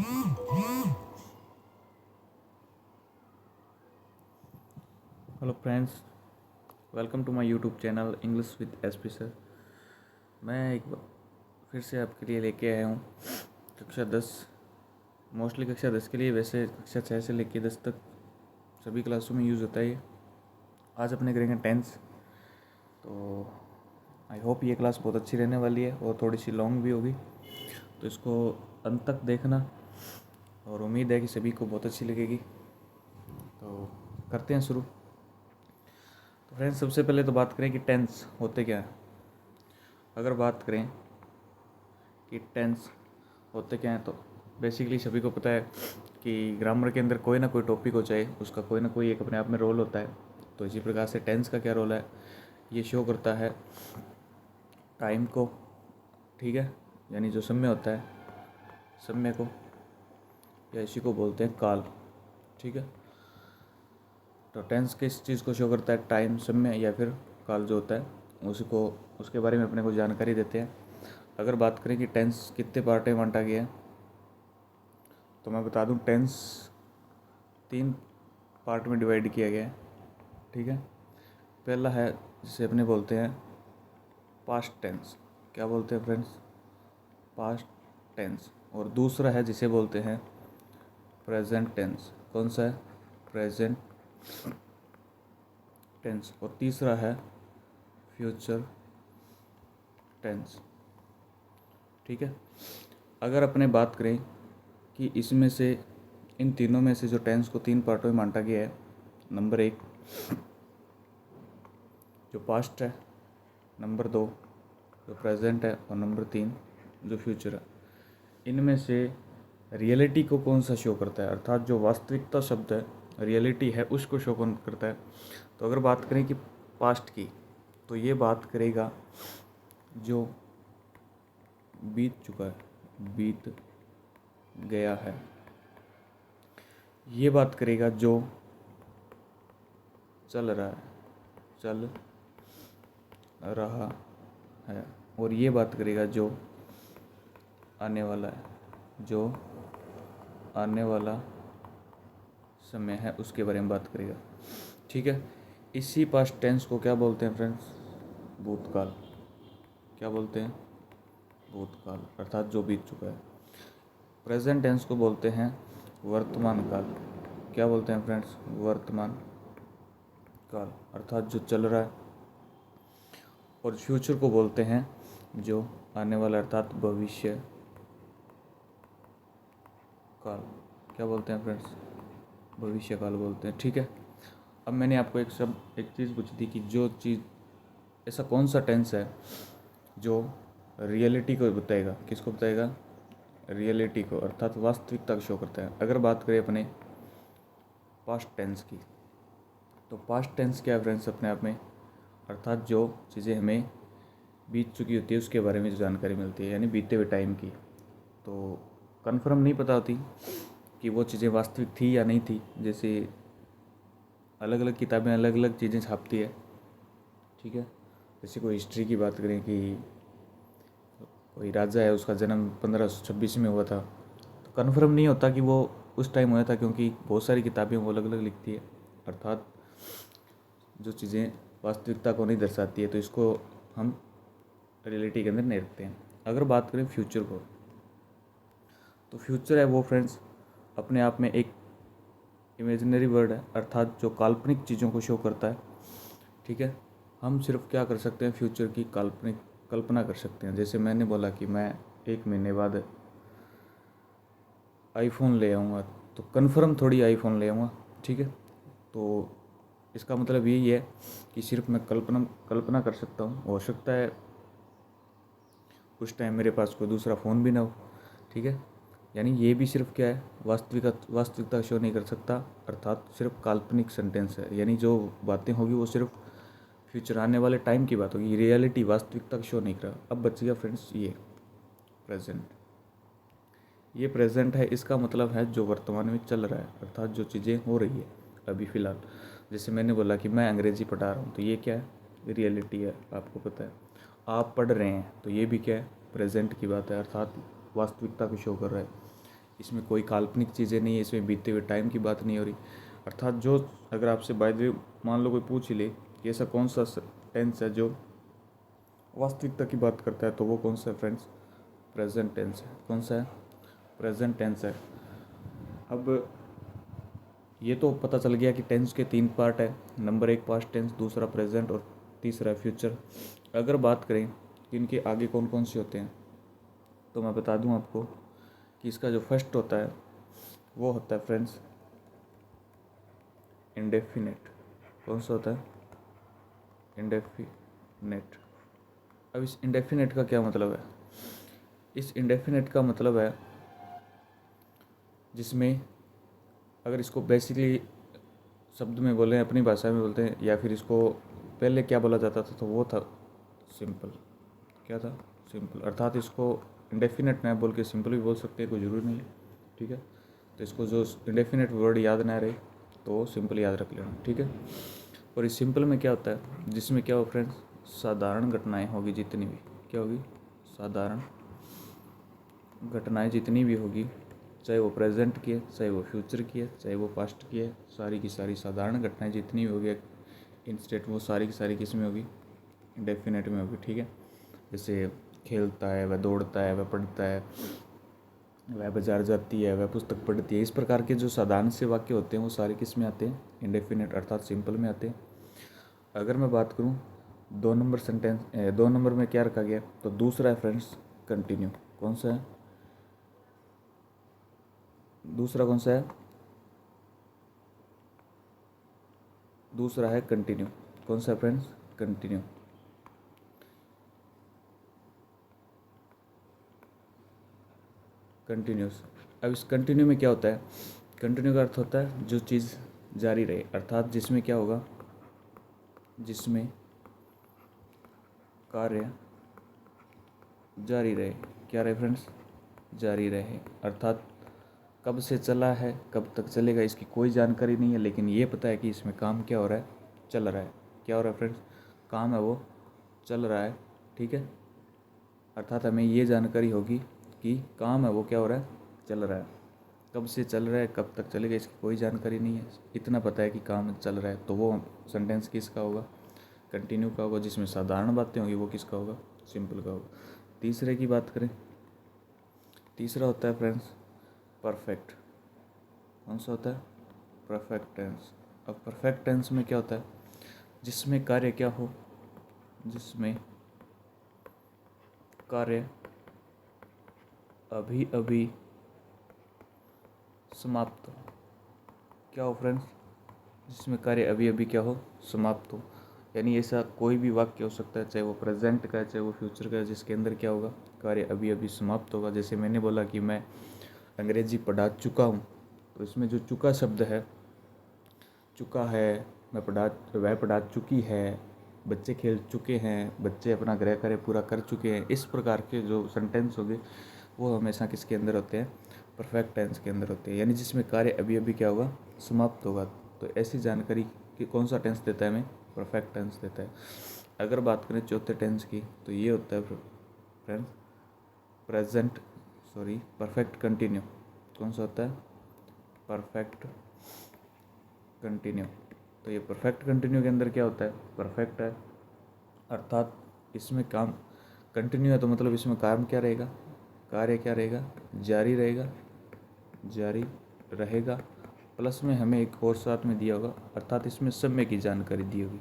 Hello friends, welcome to my YouTube channel English with SP sir. मैं एक बार फिर से आपके लिए लेके आया हूँ कक्षा 10। मोस्टली कक्षा 10 के लिए, वैसे कक्षा 6 से लेके 10 तक सभी क्लासों में यूज़ होता है ये। आज अपने करेंगे टेंस। तो आई होप ये क्लास बहुत अच्छी रहने वाली है और थोड़ी सी लॉन्ग भी होगी, तो इसको अंत तक देखना और उम्मीद है कि सभी को बहुत अच्छी लगेगी। तो करते हैं शुरू। तो फ्रेंड्स, सबसे पहले तो बात करें कि टेंस होते क्या हैं। अगर बात करें कि टेंस होते क्या हैं, तो बेसिकली सभी को पता है कि ग्रामर के अंदर कोई ना कोई टॉपिक हो, चाहे उसका कोई ना कोई एक अपने आप में रोल होता है। तो इसी प्रकार से टेंस का क्या रोल है, ये शो करता है टाइम को, ठीक है, यानी जो समय होता है, समय को, या इसी को बोलते हैं काल, ठीक है। तो टेंस किस चीज़ को शो करता है, टाइम, समय या फिर काल जो होता है उसको, उसके बारे में अपने को जानकारी देते हैं। अगर बात करें कि टेंस कितने पार्ट में बांटा गया है, तो मैं बता दूं टेंस 3 पार्ट में डिवाइड किया गया है, ठीक है। पहला है जिसे अपने बोलते हैं पास्ट टेंस। क्या बोलते हैं फ्रेंड्स? Past tense. और दूसरा है जिसे बोलते हैं प्रेजेंट टेंस। कौन सा है? Present tense. और तीसरा है फ्यूचर टेंस, ठीक है। अगर अपने बात करें कि इसमें से, इन तीनों में से जो टेंस को 3 पार्टों में बांटा गया है, नंबर 1 जो पास्ट है, नंबर 2 जो प्रेजेंट है, और नंबर 3 जो फ्यूचर है। इनमें से रियलिटी को कौन सा शो करता है, अर्थात जो वास्तविकता शब्द है, रियलिटी है, उसको शो कौन करता है? तो अगर बात करें कि पास्ट की, तो ये बात करेगा जो बीत चुका है, बीत गया है। ये बात करेगा जो चल रहा है, चल रहा है। और ये बात करेगा जो आने वाला है, जो आने वाला समय है, उसके बारे में बात करेगा, ठीक है। इसी पास्ट टेंस को क्या बोलते हैं फ्रेंड्स? भूतकाल। क्या बोलते हैं? भूतकाल, अर्थात जो बीत चुका है। प्रेजेंट टेंस को बोलते हैं वर्तमान काल। क्या बोलते हैं फ्रेंड्स? वर्तमान काल, अर्थात जो चल रहा है। और फ्यूचर को बोलते हैं जो आने वाला, अर्थात भविष्य काल। क्या बोलते हैं फ्रेंड्स? भविष्य काल बोलते हैं, ठीक है। अब मैंने आपको एक चीज़ पूछी थी कि जो चीज़, ऐसा कौन सा टेंस है जो रियलिटी को बताएगा? किसको बताएगा? रियलिटी को, अर्थात वास्तविकता को शो करता है। अगर बात करें अपने पास्ट टेंस की, तो पास्ट टेंस क्या है फ्रेंड्स? अपने आप में, अर्थात जो चीज़ें हमें बीत चुकी होती है उसके बारे में जो जानकारी मिलती है, यानी बीते हुए टाइम की। तो कन्फर्म नहीं पता होती कि वो चीज़ें वास्तविक थी या नहीं थी। जैसे अलग अलग किताबें अलग अलग चीज़ें छापती है, ठीक है। जैसे कोई हिस्ट्री की बात करें कि कोई राजा है, उसका जन्म 1526 में हुआ था, तो कन्फर्म नहीं होता कि वो उस टाइम हुआ था, क्योंकि बहुत सारी किताबें वो अलग अलग लिखती है, अर्थात जो चीज़ें वास्तविकता को नहीं दर्शाती है। तो इसको हम रियलिटी के अंदर नहीं रखते हैं। अगर बात करें फ्यूचर को, तो फ्यूचर है वो फ्रेंड्स अपने आप में एक इमेजिनरी वर्ड है, अर्थात जो काल्पनिक चीज़ों को शो करता है, ठीक है। हम सिर्फ क्या कर सकते हैं? फ्यूचर की काल्पनिक कल्पना कर सकते हैं। जैसे मैंने बोला कि मैं 1 महीने बाद आईफोन ले आऊँगा, तो कन्फर्म थोड़ी आईफोन ले आऊँगा, ठीक है। तो इसका मतलब यही है कि सिर्फ मैं कल्पना कर सकता हूँ। हो सकता है उस टाइम मेरे पास कोई दूसरा फ़ोन भी ना हो, ठीक है। यानी ये भी सिर्फ क्या है? वास्तविकता शो नहीं कर सकता, अर्थात सिर्फ काल्पनिक सेंटेंस है। यानी जो बातें होगी वो सिर्फ फ्यूचर, आने वाले टाइम की बात होगी, रियलिटी, वास्तविकता शो नहीं कर रहा। अब बच गया फ्रेंड्स ये प्रेजेंट। ये प्रेजेंट है, इसका मतलब है जो वर्तमान में चल रहा है, अर्थात जो चीज़ें हो रही है अभी फ़िलहाल। जैसे मैंने बोला कि मैं अंग्रेज़ी पढ़ा रहा हूँ, तो ये क्या है? रियलिटी है, आपको पता है। आप पढ़ रहे हैं, तो ये भी क्या है? प्रेजेंट की बात है, अर्थात वास्तविकता को शो कर रहा है। इसमें कोई काल्पनिक चीज़ें नहीं है, इसमें बीते हुए टाइम की बात नहीं हो रही। अर्थात जो अगर आपसे बाय द वे मान लो कोई पूछ ही ले कि ऐसा कौन सा टेंस है जो वास्तविकता की बात करता है, तो वो कौन सा है फ्रेंड्स? प्रेजेंट टेंस है। कौन सा है? प्रेजेंट टेंस है। अब ये तो पता चल गया कि टेंस के 3 पार्ट है। नंबर 1 पास्ट टेंस, दूसरा प्रेजेंट और तीसरा फ्यूचर। अगर बात करें कि इनके आगे कौन कौन से होते हैं, तो मैं बता दूं आपको कि इसका जो फर्स्ट होता है वो होता है फ्रेंड्स इंडेफिनेट। कौन सा होता है? इंडेफिनेट। अब इस इंडेफिनेट का क्या मतलब है? इस इंडेफिनेट का मतलब है जिसमें अगर इसको बेसिकली शब्द में बोलें, अपनी भाषा में बोलते हैं, या फिर इसको पहले क्या बोला जाता था, तो वो था सिंपल। क्या था? सिंपल। अर्थात इसको इंडेफिनेट ना बोल के सिंपल भी बोल सकते हैं, कोई ज़रूरी नहीं है। ठीक है, तो इसको जो इंडेफिनेट वर्ड याद ना रहे तो सिंपल याद रख लेना। ठीक है, और इस सिंपल में क्या होता है? जिसमें क्या हो फ्रेंड्स? साधारण घटनाएं होगी जितनी भी। क्या होगी? साधारण घटनाएं जितनी भी होगी, चाहे वो प्रेजेंट की है, चाहे वो फ्यूचर की है, चाहे वो पास्ट की है, सारी की सारी साधारण घटनाएं जितनी भी होगी इन स्टेट, वो सारी की सारी किस में होगी? इंडेफिनेट में होगी। ठीक है, जैसे खेलता है, वह दौड़ता है, वह पढ़ता है, वह बाजार जाती है, वह पुस्तक पढ़ती है। इस प्रकार के जो साधारण से वाक्य होते हैं वो सारे किस में आते हैं? इंडेफिनेट अर्थात सिंपल में आते हैं। अगर मैं बात करूँ 2 नंबर सेंटेंस, 2 नंबर में क्या रखा गया, तो दूसरा है फ्रेंड्स कंटिन्यू। कौन सा है? दूसरा कौन सा है? दूसरा है कंटिन्यू। कौन सा फ्रेंड्स? कंटिन्यू। कंटिन्यूस। अब इस कंटिन्यू में क्या होता है? कंटिन्यू का अर्थ होता है जो चीज़ जारी रहे, अर्थात जिसमें क्या होगा? जिसमें कार्य जारी रहे। क्या रहे फ्रेंड्स? जारी रहे। अर्थात कब से चला है, कब तक चलेगा, इसकी कोई जानकारी नहीं है, लेकिन ये पता है कि इसमें काम क्या हो रहा है? चल रहा है। क्या हो रहा है फ्रेंड्स? काम है वो चल रहा है। ठीक है, अर्थात हमें ये जानकारी होगी कि काम है वो क्या हो रहा है? चल रहा है। कब से चल रहा है, कब तक चलेगा, इसकी कोई जानकारी नहीं है, इतना पता है कि काम चल रहा है। तो वो सेंटेंस किसका होगा? कंटिन्यू का होगा। जिसमें साधारण बातें होंगी वो किसका होगा? सिंपल का होगा। तीसरे की बात करें, तीसरा होता है फ्रेंड्स परफेक्ट। कौन सा होता है? Perfect tense. अब परफेक्ट टेंस में क्या होता है? जिसमें कार्य क्या हो? जिसमें कार्य अभी अभी समाप्त हो। क्या हो फ्रेंड्स? जिसमें कार्य अभी अभी क्या हो? समाप्त हो। यानी ऐसा कोई भी वाक्य हो सकता है, चाहे वो प्रेजेंट का है, चाहे वो फ्यूचर का है, जिसके अंदर क्या होगा? कार्य अभी अभी समाप्त होगा। जैसे मैंने बोला कि मैं अंग्रेजी पढ़ा चुका हूँ, तो इसमें जो चुका शब्द है, चुका है, वह पढ़ा चुकी है, बच्चे खेल चुके हैं, बच्चे अपना गृह कार्य पूरा कर चुके हैं। इस प्रकार के जो सेंटेंस होंगे वो हमेशा किसके अंदर होते हैं? परफेक्ट टेंस के अंदर होते हैं, यानी जिसमें कार्य अभी अभी क्या होगा? समाप्त होगा। तो ऐसी जानकारी कि कौन सा टेंस देता है हमें? परफेक्ट टेंस देता है। अगर बात करें चौथे टेंस की, तो ये होता है फ्रेंड्स परफेक्ट कंटिन्यू। कौन सा होता है? Perfect continue. तो ये परफेक्ट कंटिन्यू के अंदर क्या होता है? परफेक्ट है, अर्थात इसमें काम कंटिन्यू है, तो मतलब इसमें काम क्या रहेगा? कार्य क्या रहेगा? जारी रहेगा। जारी रहेगा। प्लस में हमें एक और साथ में दिया होगा, अर्थात इसमें समय की जानकारी दी होगी।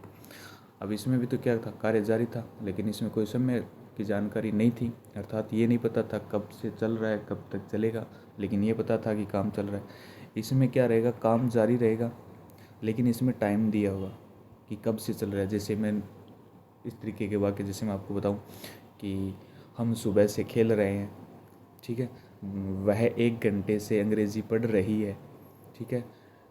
अब इसमें भी तो क्या था? कार्य जारी था, लेकिन इसमें कोई समय की जानकारी नहीं थी, अर्थात ये नहीं पता था कब से चल रहा है, कब तक चलेगा, लेकिन ये पता था कि काम चल रहा है। इसमें क्या रहेगा? काम जारी रहेगा, लेकिन इसमें टाइम दिया होगा कि कब से चल रहा है। जैसे मैं इस तरीके के वाक्य, जैसे मैं आपको बताऊं कि हम सुबह से खेल रहे हैं, ठीक है, वह 1 घंटे से अंग्रेज़ी पढ़ रही है, ठीक है,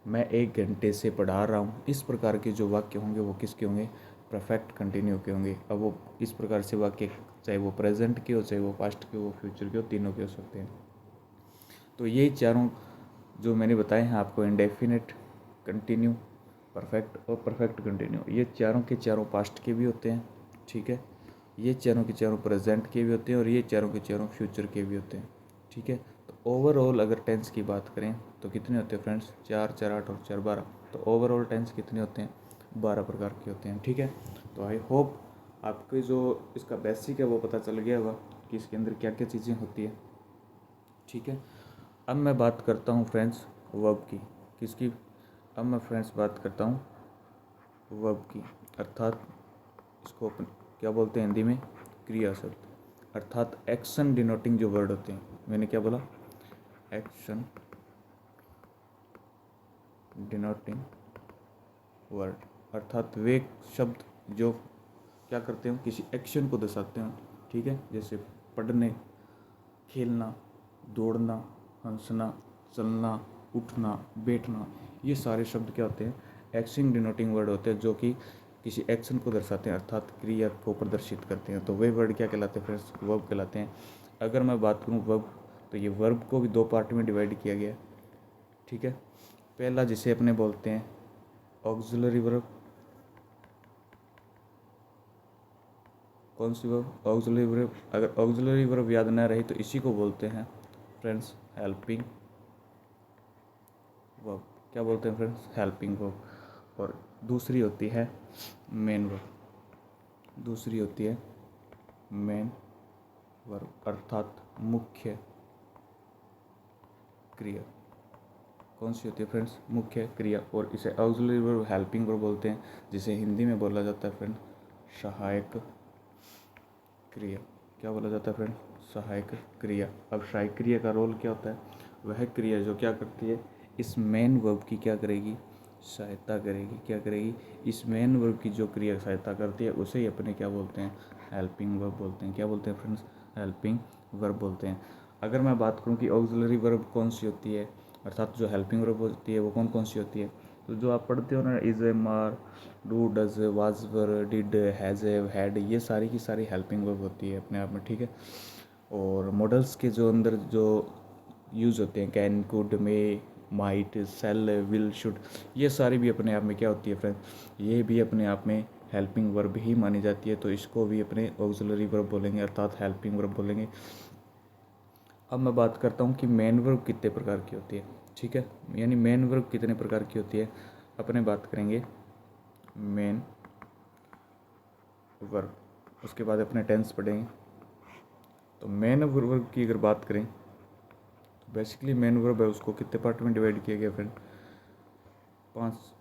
मैं 1 घंटे से पढ़ा रहा हूँ। इस प्रकार के जो वाक्य होंगे वो किसके होंगे? परफेक्ट कंटिन्यू के होंगे। अब वो इस प्रकार से वाक्य चाहे वो प्रेजेंट के हो, चाहे वो पास्ट के हो, फ्यूचर के हो, तीनों के हो सकते हैं। तो ये चारों जो मैंने बताए हैं आपको, इंडेफिनिट, कंटिन्यू, परफेक्ट और परफेक्ट कंटिन्यू, ये चारों के चारों पास्ट के भी होते हैं। ठीक है, ये चारों के चारों प्रेजेंट के भी होते हैं और ये चारों के चारों फ्यूचर के भी होते हैं। ठीक है, तो ओवरऑल अगर टेंस की बात करें तो कितने होते हैं फ्रेंड्स, 4 4 8 और 4 12। तो ओवरऑल टेंस कितने होते हैं, 12 प्रकार के होते हैं। ठीक है, तो आई होप आपको जो इसका बेसिक है वो पता चल गया होगा कि इसके अंदर क्या क्या चीज़ें होती है। ठीक है, अब मैं बात करता हूँ फ्रेंड्स वर्ब की। किसकी? अब मैं फ्रेंड्स बात करता हूँ वर्ब की, अर्थात इसको अपन क्या बोलते हैं हिंदी में, क्रिया शब्द, अर्थात एक्शन डिनोटिंग जो वर्ड होते हैं। मैंने क्या बोला, एक्शन डिनोटिंग वर्ड, अर्थात वे शब्द जो क्या करते हैं, किसी एक्शन को दर्शाते हैं। ठीक है, जैसे पढ़ने, खेलना, दौड़ना, हंसना, चलना, उठना, बैठना, ये सारे शब्द क्या होते हैं, एक्शन डिनोटिंग वर्ड होते हैं, जो कि किसी एक्शन को दर्शाते हैं, अर्थात क्रिया को प्रदर्शित करते हैं। तो वे वर्ड क्या कहलाते हैं फ्रेंड्स, वर्ब कहलाते हैं। अगर मैं बात करूँ वर्ब, तो ये वर्ब को भी 2 पार्ट में डिवाइड किया गया है। ठीक है, पहला जिसे अपने बोलते हैं ऑक्सिलरी वर्ब। कौन सी वर्ब, ऑक्सिलरी वर्ब। अगर ऑक्सिलरी वर्ब याद ना रही तो इसी को बोलते हैं फ्रेंड्स हेल्पिंग वर्ब। क्या बोलते हैं फ्रेंड्स, हेल्पिंग वर्ब। और दूसरी होती है मेन वर्ब, दूसरी होती है मेन वर्ब, अर्थात मुख्य क्रिया। कौन सी होती है फ्रेंड्स, मुख्य क्रिया। और इसे ऑक्सिलरी वर्ब, हेल्पिंग वर्ब बोलते हैं, जिसे हिंदी में बोला जाता है फ्रेंड सहायक क्रिया। क्या बोला जाता है फ्रेंड, सहायक क्रिया। अब सहायक क्रिया का रोल क्या होता है, वह क्रिया जो क्या करती है, इस मेन वर्ब की क्या करेगी, सहायता करेगी। क्या करेगी, इस मेन वर्ब की जो क्रिया सहायता करती है उसे ही अपने क्या बोलते हैं, हेल्पिंग वर्ब बोलते हैं। क्या बोलते हैं फ्रेंड्स, हेल्पिंग वर्ब बोलते हैं। अगर मैं बात करूं कि ऑक्सिलरी वर्ब कौन सी होती है, अर्थात जो हेल्पिंग वर्ब होती है वो कौन कौन सी होती है, तो जो आप पढ़ते हो ना, इज, मार, do, does, was, were, did, has, had, ये सारी की सारी हेल्पिंग वर्ब होती है अपने आप में। ठीक है, और मॉडल्स के जो अंदर जो यूज़ होते हैं, can, could, may, might, shall, will, should, ये सारी भी अपने आप में क्या होती है फ्रेंड, ये भी अपने आप में हेल्पिंग वर्ब ही मानी जाती है। तो इसको भी अपने ऑक्सिलरी वर्ब बोलेंगे, अर्थात हेल्पिंग वर्ब बोलेंगे। अब मैं बात करता हूँ कि मेन वर्ब कितने प्रकार की होती है। ठीक है, यानी मेन वर्ब कितने प्रकार की होती है, अपने बात करेंगे मेन वर्ब, उसके बाद अपने टेंस पढ़ेंगे। तो मेन वर्ब की अगर बात करें तो बेसिकली मेन वर्ब है, उसको कितने पार्ट में डिवाइड किया गया फ्रेंड, 5।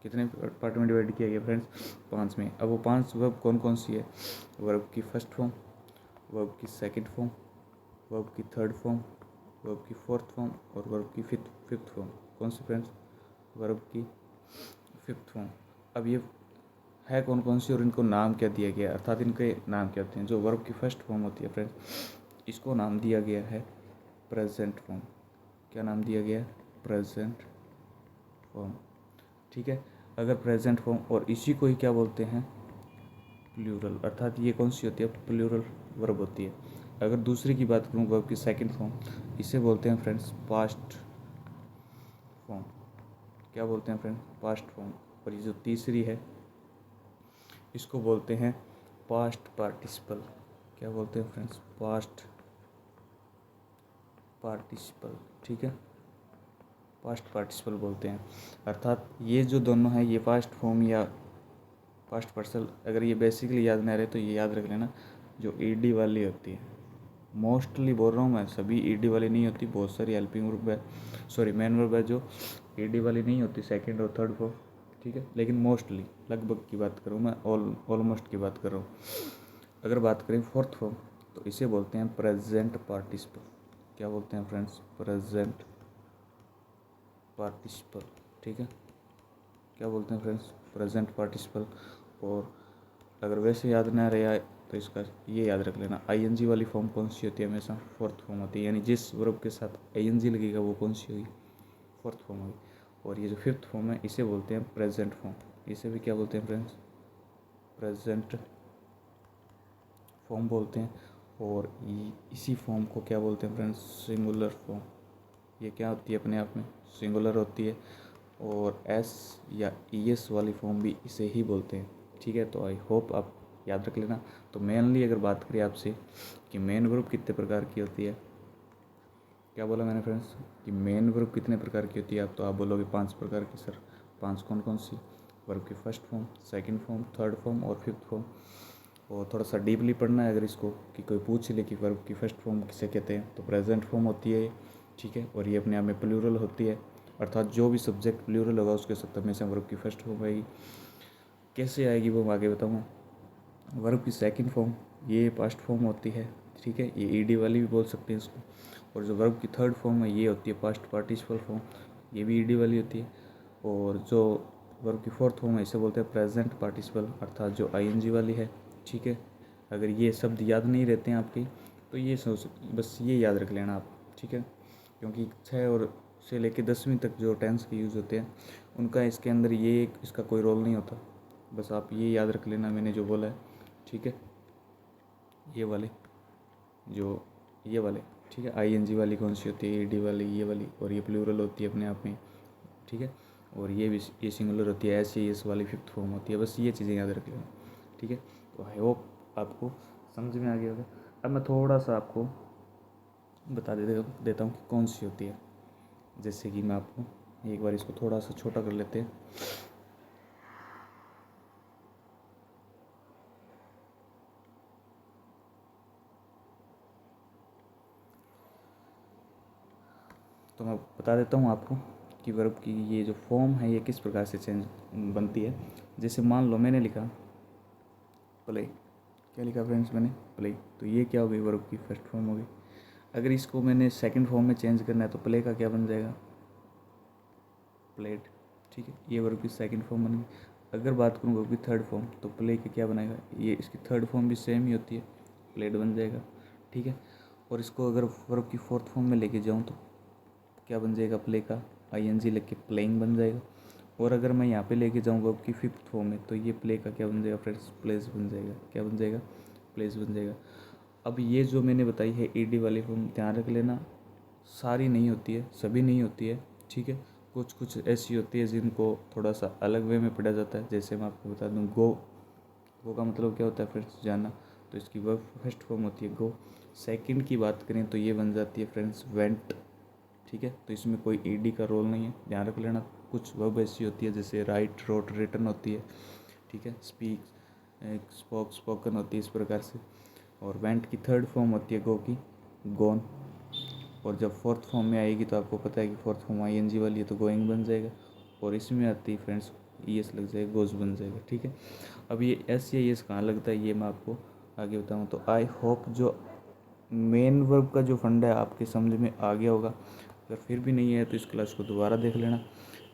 कितने पार्ट में डिवाइड किया गया फ्रेंड्स, 5 में। अब वो 5 वर्ब कौन कौन सी है, वर्ब की फर्स्ट फॉर्म, वर्ब की सेकंड फॉर्म, वर्ब की थर्ड फॉर्म, वर्ब की फोर्थ फॉर्म और वर्ब की फिफ्थ फॉर्म। कौन सी फ्रेंड्स, वर्ब की फिफ्थ फॉर्म। अब ये है कौन कौन सी और इनको नाम क्या दिया गया, अर्थात इनके नाम क्या होते हैं। जो वर्ब की फर्स्ट फॉर्म होती है फ्रेंड्स, इसको नाम दिया गया है प्रेजेंट फॉर्म। क्या नाम दिया गया है, प्रेजेंट फॉर्म। ठीक है, अगर प्रेजेंट फॉर्म, और इसी को ही क्या बोलते हैं, प्लूरल, अर्थात ये कौन सी होती है, प्लूरल वर्ब होती है। अगर दूसरी की बात करूँ वर्ब की सेकंड फॉर्म, इसे बोलते हैं फ्रेंड्स पास्ट फॉर्म। क्या बोलते हैं फ्रेंड्स, पास्ट फॉर्म। और ये जो तीसरी है इसको बोलते हैं पास्ट पार्टिसिपल। क्या बोलते हैं फ्रेंड्स, पास्ट पार्टिसिपल। ठीक है, पास्ट पार्टिसिपल बोलते हैं। अर्थात ये जो दोनों हैं, ये पास्ट फॉर्म या पास्ट पार्टिसिपल, अगर ये बेसिकली याद ना रहे तो ये याद रख लेना, जो ईडी वाली होती है। मोस्टली बोल रहा हूँ मैं, सभी ईडी वाली नहीं होती, बहुत सारी हेल्पिंग वर्ब है, सॉरी मेन वर्ब है जो ईडी वाली नहीं होती, सेकंड और थर्ड फॉर्म। ठीक है, लेकिन मोस्टली, लगभग की बात करूँ मैं, ऑलमोस्ट की बात कर रहा हूँ। अगर बात करें फोर्थ फॉर्म, तो इसे बोलते हैं प्रेजेंट पार्टिसिपल। क्या बोलते हैं फ्रेंड्स, प्रेजेंट पार्टिसिपल। ठीक है, क्या बोलते हैं फ्रेंड्स, प्रेजेंट पार्टिसिपल। और अगर वैसे याद ना रहे तो इसका ये याद रख लेना, आईएनजी वाली फॉर्म कौन सी होती है, हमेशा फोर्थ फॉर्म होती है। यानी जिस वर्ब के साथ आईएनजी लगेगा वो कौन सी होगी, फोर्थ फॉर्म होगी। और ये जो फिफ्थ फॉर्म है इसे बोलते हैं प्रेजेंट फॉर्म। इसे भी क्या बोलते हैं फ्रेंड्स, प्रेजेंट फॉर्म बोलते हैं। और इसी फॉर्म को क्या बोलते हैं फ्रेंड्स, सिंगुलर फॉर्म। ये क्या होती है, अपने आप में सिंगुलर होती है। और एस या ईएस वाली फॉर्म भी इसे ही बोलते हैं। ठीक है, तो आई होप आप याद रख लेना। तो मेनली अगर बात करें आपसे कि मेन वर्ब कितने प्रकार की होती है, क्या बोला मैंने फ्रेंड्स कि मेन वर्ब कितने प्रकार की होती है? तो आप बोलोगे 5 प्रकार की। सर 5 कौन कौन सी? वर्ब की first form, second form, third form और फिफ्थ फॉर्म। और थोड़ा सा डीपली पढ़ना है अगर इसको, कि कोई पूछ ले कि वर्ब की फर्स्ट फॉर्म किसे कहते हैं, तो प्रेजेंट फॉर्म होती है, ठीक है। और ये अपने आप में प्लूरल होती है, अर्थात जो भी सब्जेक्ट प्लूरल होगा उसके साथ हमेशा वर्ब की फर्स्ट फॉर्म आएगी। कैसे आएगी वो मैं आगे बताऊँगा। वर्ब की सेकंड फॉर्म ये पास्ट फॉर्म होती है, ठीक है, ये ईडी वाली भी बोल सकते हैं इसको। और जो वर्ब की थर्ड फॉर्म है ये होती है पास्ट पार्टिसिपल फॉर्म, ये भी ईडी वाली होती है। और जो वर्ब की फोर्थ फॉर्म है इसे बोलते हैं प्रेजेंट पार्टिसिपल, अर्थात जो आईएनजी वाली है, ठीक है। अगर ये शब्द याद नहीं रहते हैं आपके तो ये बस ये याद रख लेना आप, ठीक है। क्योंकि 6 और से लेकर 10वीं तक जो टेंस के यूज़ होते हैं उनका इसके अंदर ये इसका कोई रोल नहीं होता। बस आप ये याद रख लेना मैंने जो बोला है, ठीक है। ये वाले ये वाले, ठीक है। आईएनजी वाली कौन सी होती है? ईडी वाली, ये वाली। और ये प्लूरल होती है अपने आप में, ठीक है। और ये भी ये सिंगुलर होती है, ऐसे इस वाली फिफ्थ फॉर्म होती है। बस ये चीज़ें याद रख लेना, ठीक है। तो आई होप आपको समझ में आ गया होगा। अब मैं थोड़ा सा आपको बता देता हूँ कि कौन सी होती है। जैसे कि मैं आपको एक बार इसको थोड़ा सा छोटा कर लेते हैं। तो मैं बता देता हूँ आपको कि वर्ब की ये जो फॉर्म है ये किस प्रकार से चेंज बनती है। जैसे मान लो मैंने लिखा प्ले, क्या लिखा फ्रेंड्स मैंने? प्ले। तो ये क्या हो गई? वर्ब की फर्स्ट फॉर्म हो गई। अगर इसको मैंने सेकंड फॉर्म में चेंज करना है तो प्ले का क्या बन जाएगा? प्लेड, ठीक है। ये वर्ब की सेकंड फॉर्म बन गई। अगर बात करूँ वर्ब की थर्ड फॉर्म तो प्ले का क्या बनेगा? ये इसकी थर्ड फॉर्म भी सेम ही होती है, प्लेड बन जाएगा, ठीक है। और इसको अगर वर्ब की फोर्थ फॉर्म में लेके जाऊँ तो क्या बन जाएगा? प्ले का आईएनजी लग के प्लेइंग बन जाएगा। और अगर मैं यहाँ पे लेके जाऊँ वर्ब की फिफ्थ फॉर्म में तो ये प्ले का क्या बन जाएगा फ्रेंड्स? प्लेस बन जाएगा। क्या बन जाएगा? प्लेस बन जाएगा। अब ये जो मैंने बताई है ईडी वाली फॉर्म ध्यान रख लेना, सारी नहीं होती है, सभी नहीं होती है, ठीक है। कुछ कुछ ऐसी होती है जिनको थोड़ा सा अलग वे में पढ़ा जाता है। जैसे मैं आपको बता दूँ गो का मतलब क्या होता है फ्रेंड्स? जाना। तो इसकी वर्ब फर्स्ट फॉर्म होती है गो। सेकंड की बात करें तो ये बन जाती है फ्रेंड्स वेंट, ठीक है। तो इसमें कोई ईडी का रोल नहीं है, ध्यान रख लेना। कुछ वर्ब ऐसी होती है जैसे राइट, रोट, रिटन होती है, ठीक है। स्पीक, स्पोकन होती है, इस प्रकार से। और वेंट की थर्ड फॉर्म होती है गो की, गोन। और जब फोर्थ फॉर्म में आएगी तो आपको पता है कि फोर्थ फॉर्म आईएनजी वाली है तो गोइंग बन जाएगा। और इसमें आती है फ्रेंड्स ईएस लग जाएगा, गोज बन जाएगा, ठीक है। अब ये एस या ईएस कहाँ लगता है ये मैं आपको आगे बताऊँ। तो आई होप जो मेन वर्ब का जो फंडा है आपके समझ में आ गया होगा। अगर फिर भी नहीं है तो इस क्लास को दोबारा देख लेना,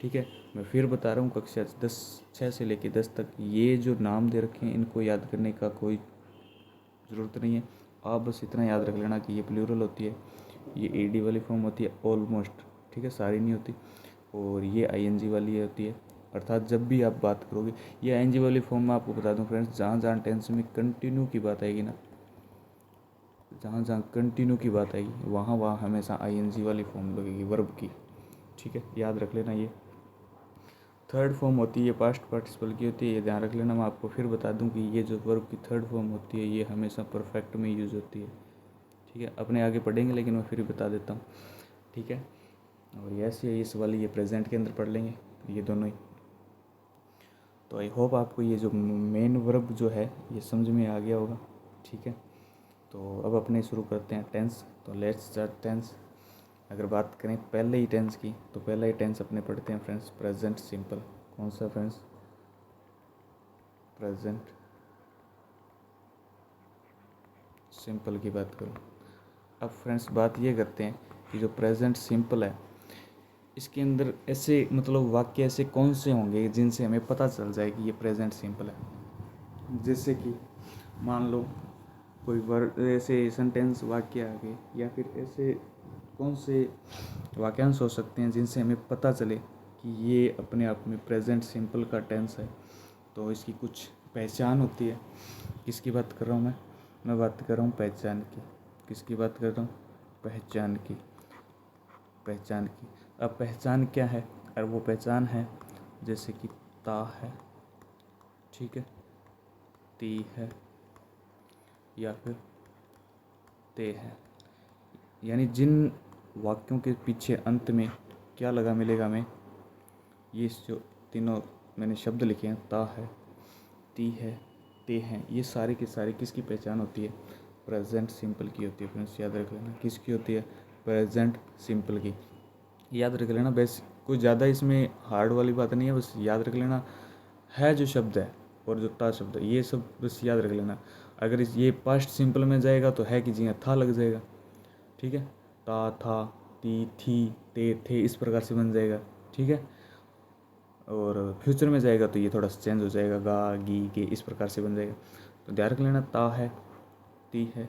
ठीक है। मैं फिर बता रहा हूँ कक्षा 6 से लेकर 10 तक ये जो नाम दे रखे हैं इनको याद करने का कोई ज़रूरत नहीं है। आप बस इतना याद रख लेना कि ये प्लूरल होती है, ये एडी वाली फॉर्म होती है ऑलमोस्ट, ठीक है, सारी नहीं होती। और ये आईएनजी वाली होती है, अर्थात जब भी आप बात करोगे ये आईएनजी वाली फॉर्म में आपको बता दूं फ्रेंड्स, जहाँ जहाँ टेंस में कंटिन्यू की बात आएगी ना, जहाँ जहाँ कंटिन्यू की बात आएगी वहाँ वहाँ हमेशा आईएनजी वाली फॉर्म लगेगी वर्ब की, ठीक है, याद रख लेना। ये थर्ड फॉर्म होती है, ये पास्ट पार्टिसिपल की होती है, ये ध्यान रख लेना। मैं आपको फिर बता दूं कि ये जो वर्ब की थर्ड फॉर्म होती है ये हमेशा परफेक्ट में यूज़ होती है, ठीक है। अपने आगे पढ़ेंगे लेकिन मैं फिर बता देता हूँ, ठीक है। और यस ये इस वाली ये प्रेजेंट के अंदर पढ़ लेंगे ये दोनों ही। तो आई होप आपको ये जो मेन वर्ब जो है ये समझ में आ गया होगा, ठीक है। तो अब अपने शुरू करते हैं टेंस। तो लेट्स स्टार्ट टेंस। अगर बात करें पहले ही टेंस की तो पहला ही टेंस अपने पढ़ते हैं फ्रेंड्स प्रेजेंट सिंपल। कौन सा फ्रेंड्स? प्रेजेंट सिंपल की बात करूँ। अब फ्रेंड्स बात ये करते हैं कि जो प्रेजेंट सिंपल है इसके अंदर ऐसे मतलब वाक्य ऐसे कौन से होंगे जिनसे हमें पता चल जाए कि ये प्रेजेंट सिंपल है। जैसे कि मान लो कोई वर्ड ऐसे सेंटेंस वाक्य आ गए या फिर ऐसे कौन से वाक्यांश हो सकते हैं जिनसे हमें पता चले कि ये अपने आप में प्रेजेंट सिंपल का टेंस है। तो इसकी कुछ पहचान होती है। किसकी बात कर रहा हूँ मैं बात कर रहा हूँ पहचान की। किसकी बात कर रहा हूँ? पहचान की। पहचान की। अब पहचान क्या है? और वो पहचान है जैसे कि ता है, ठीक है, ती है या फिर ते है। यानी जिन वाक्यों के पीछे अंत में क्या लगा मिलेगा हमें, ये जो तीनों मैंने शब्द लिखे हैं, ता है, ती है, ते हैं, ये सारे के सारे किसकी पहचान होती है, प्रेजेंट सिंपल की होती है। फ्रेंड्स याद रख लेना, किसकी होती है, प्रेजेंट सिंपल की। याद रख लेना, बस कुछ ज़्यादा इसमें हार्ड वाली बात नहीं है, बस याद रख लेना है जो शब्द है और जो ता शब्द है, ये सब बस याद रख लेना। अगर इस ये पास्ट सिंपल में जाएगा तो है कि जी हाँ था लग जाएगा, ठीक है, ता, था, ती, थी, ते, थे, इस प्रकार से बन जाएगा, ठीक है। और फ्यूचर में जाएगा तो ये थोड़ा सा चेंज हो जाएगा, गा, गी, के, इस प्रकार से बन जाएगा। तो ध्यान रख लेना, ता है, ती है,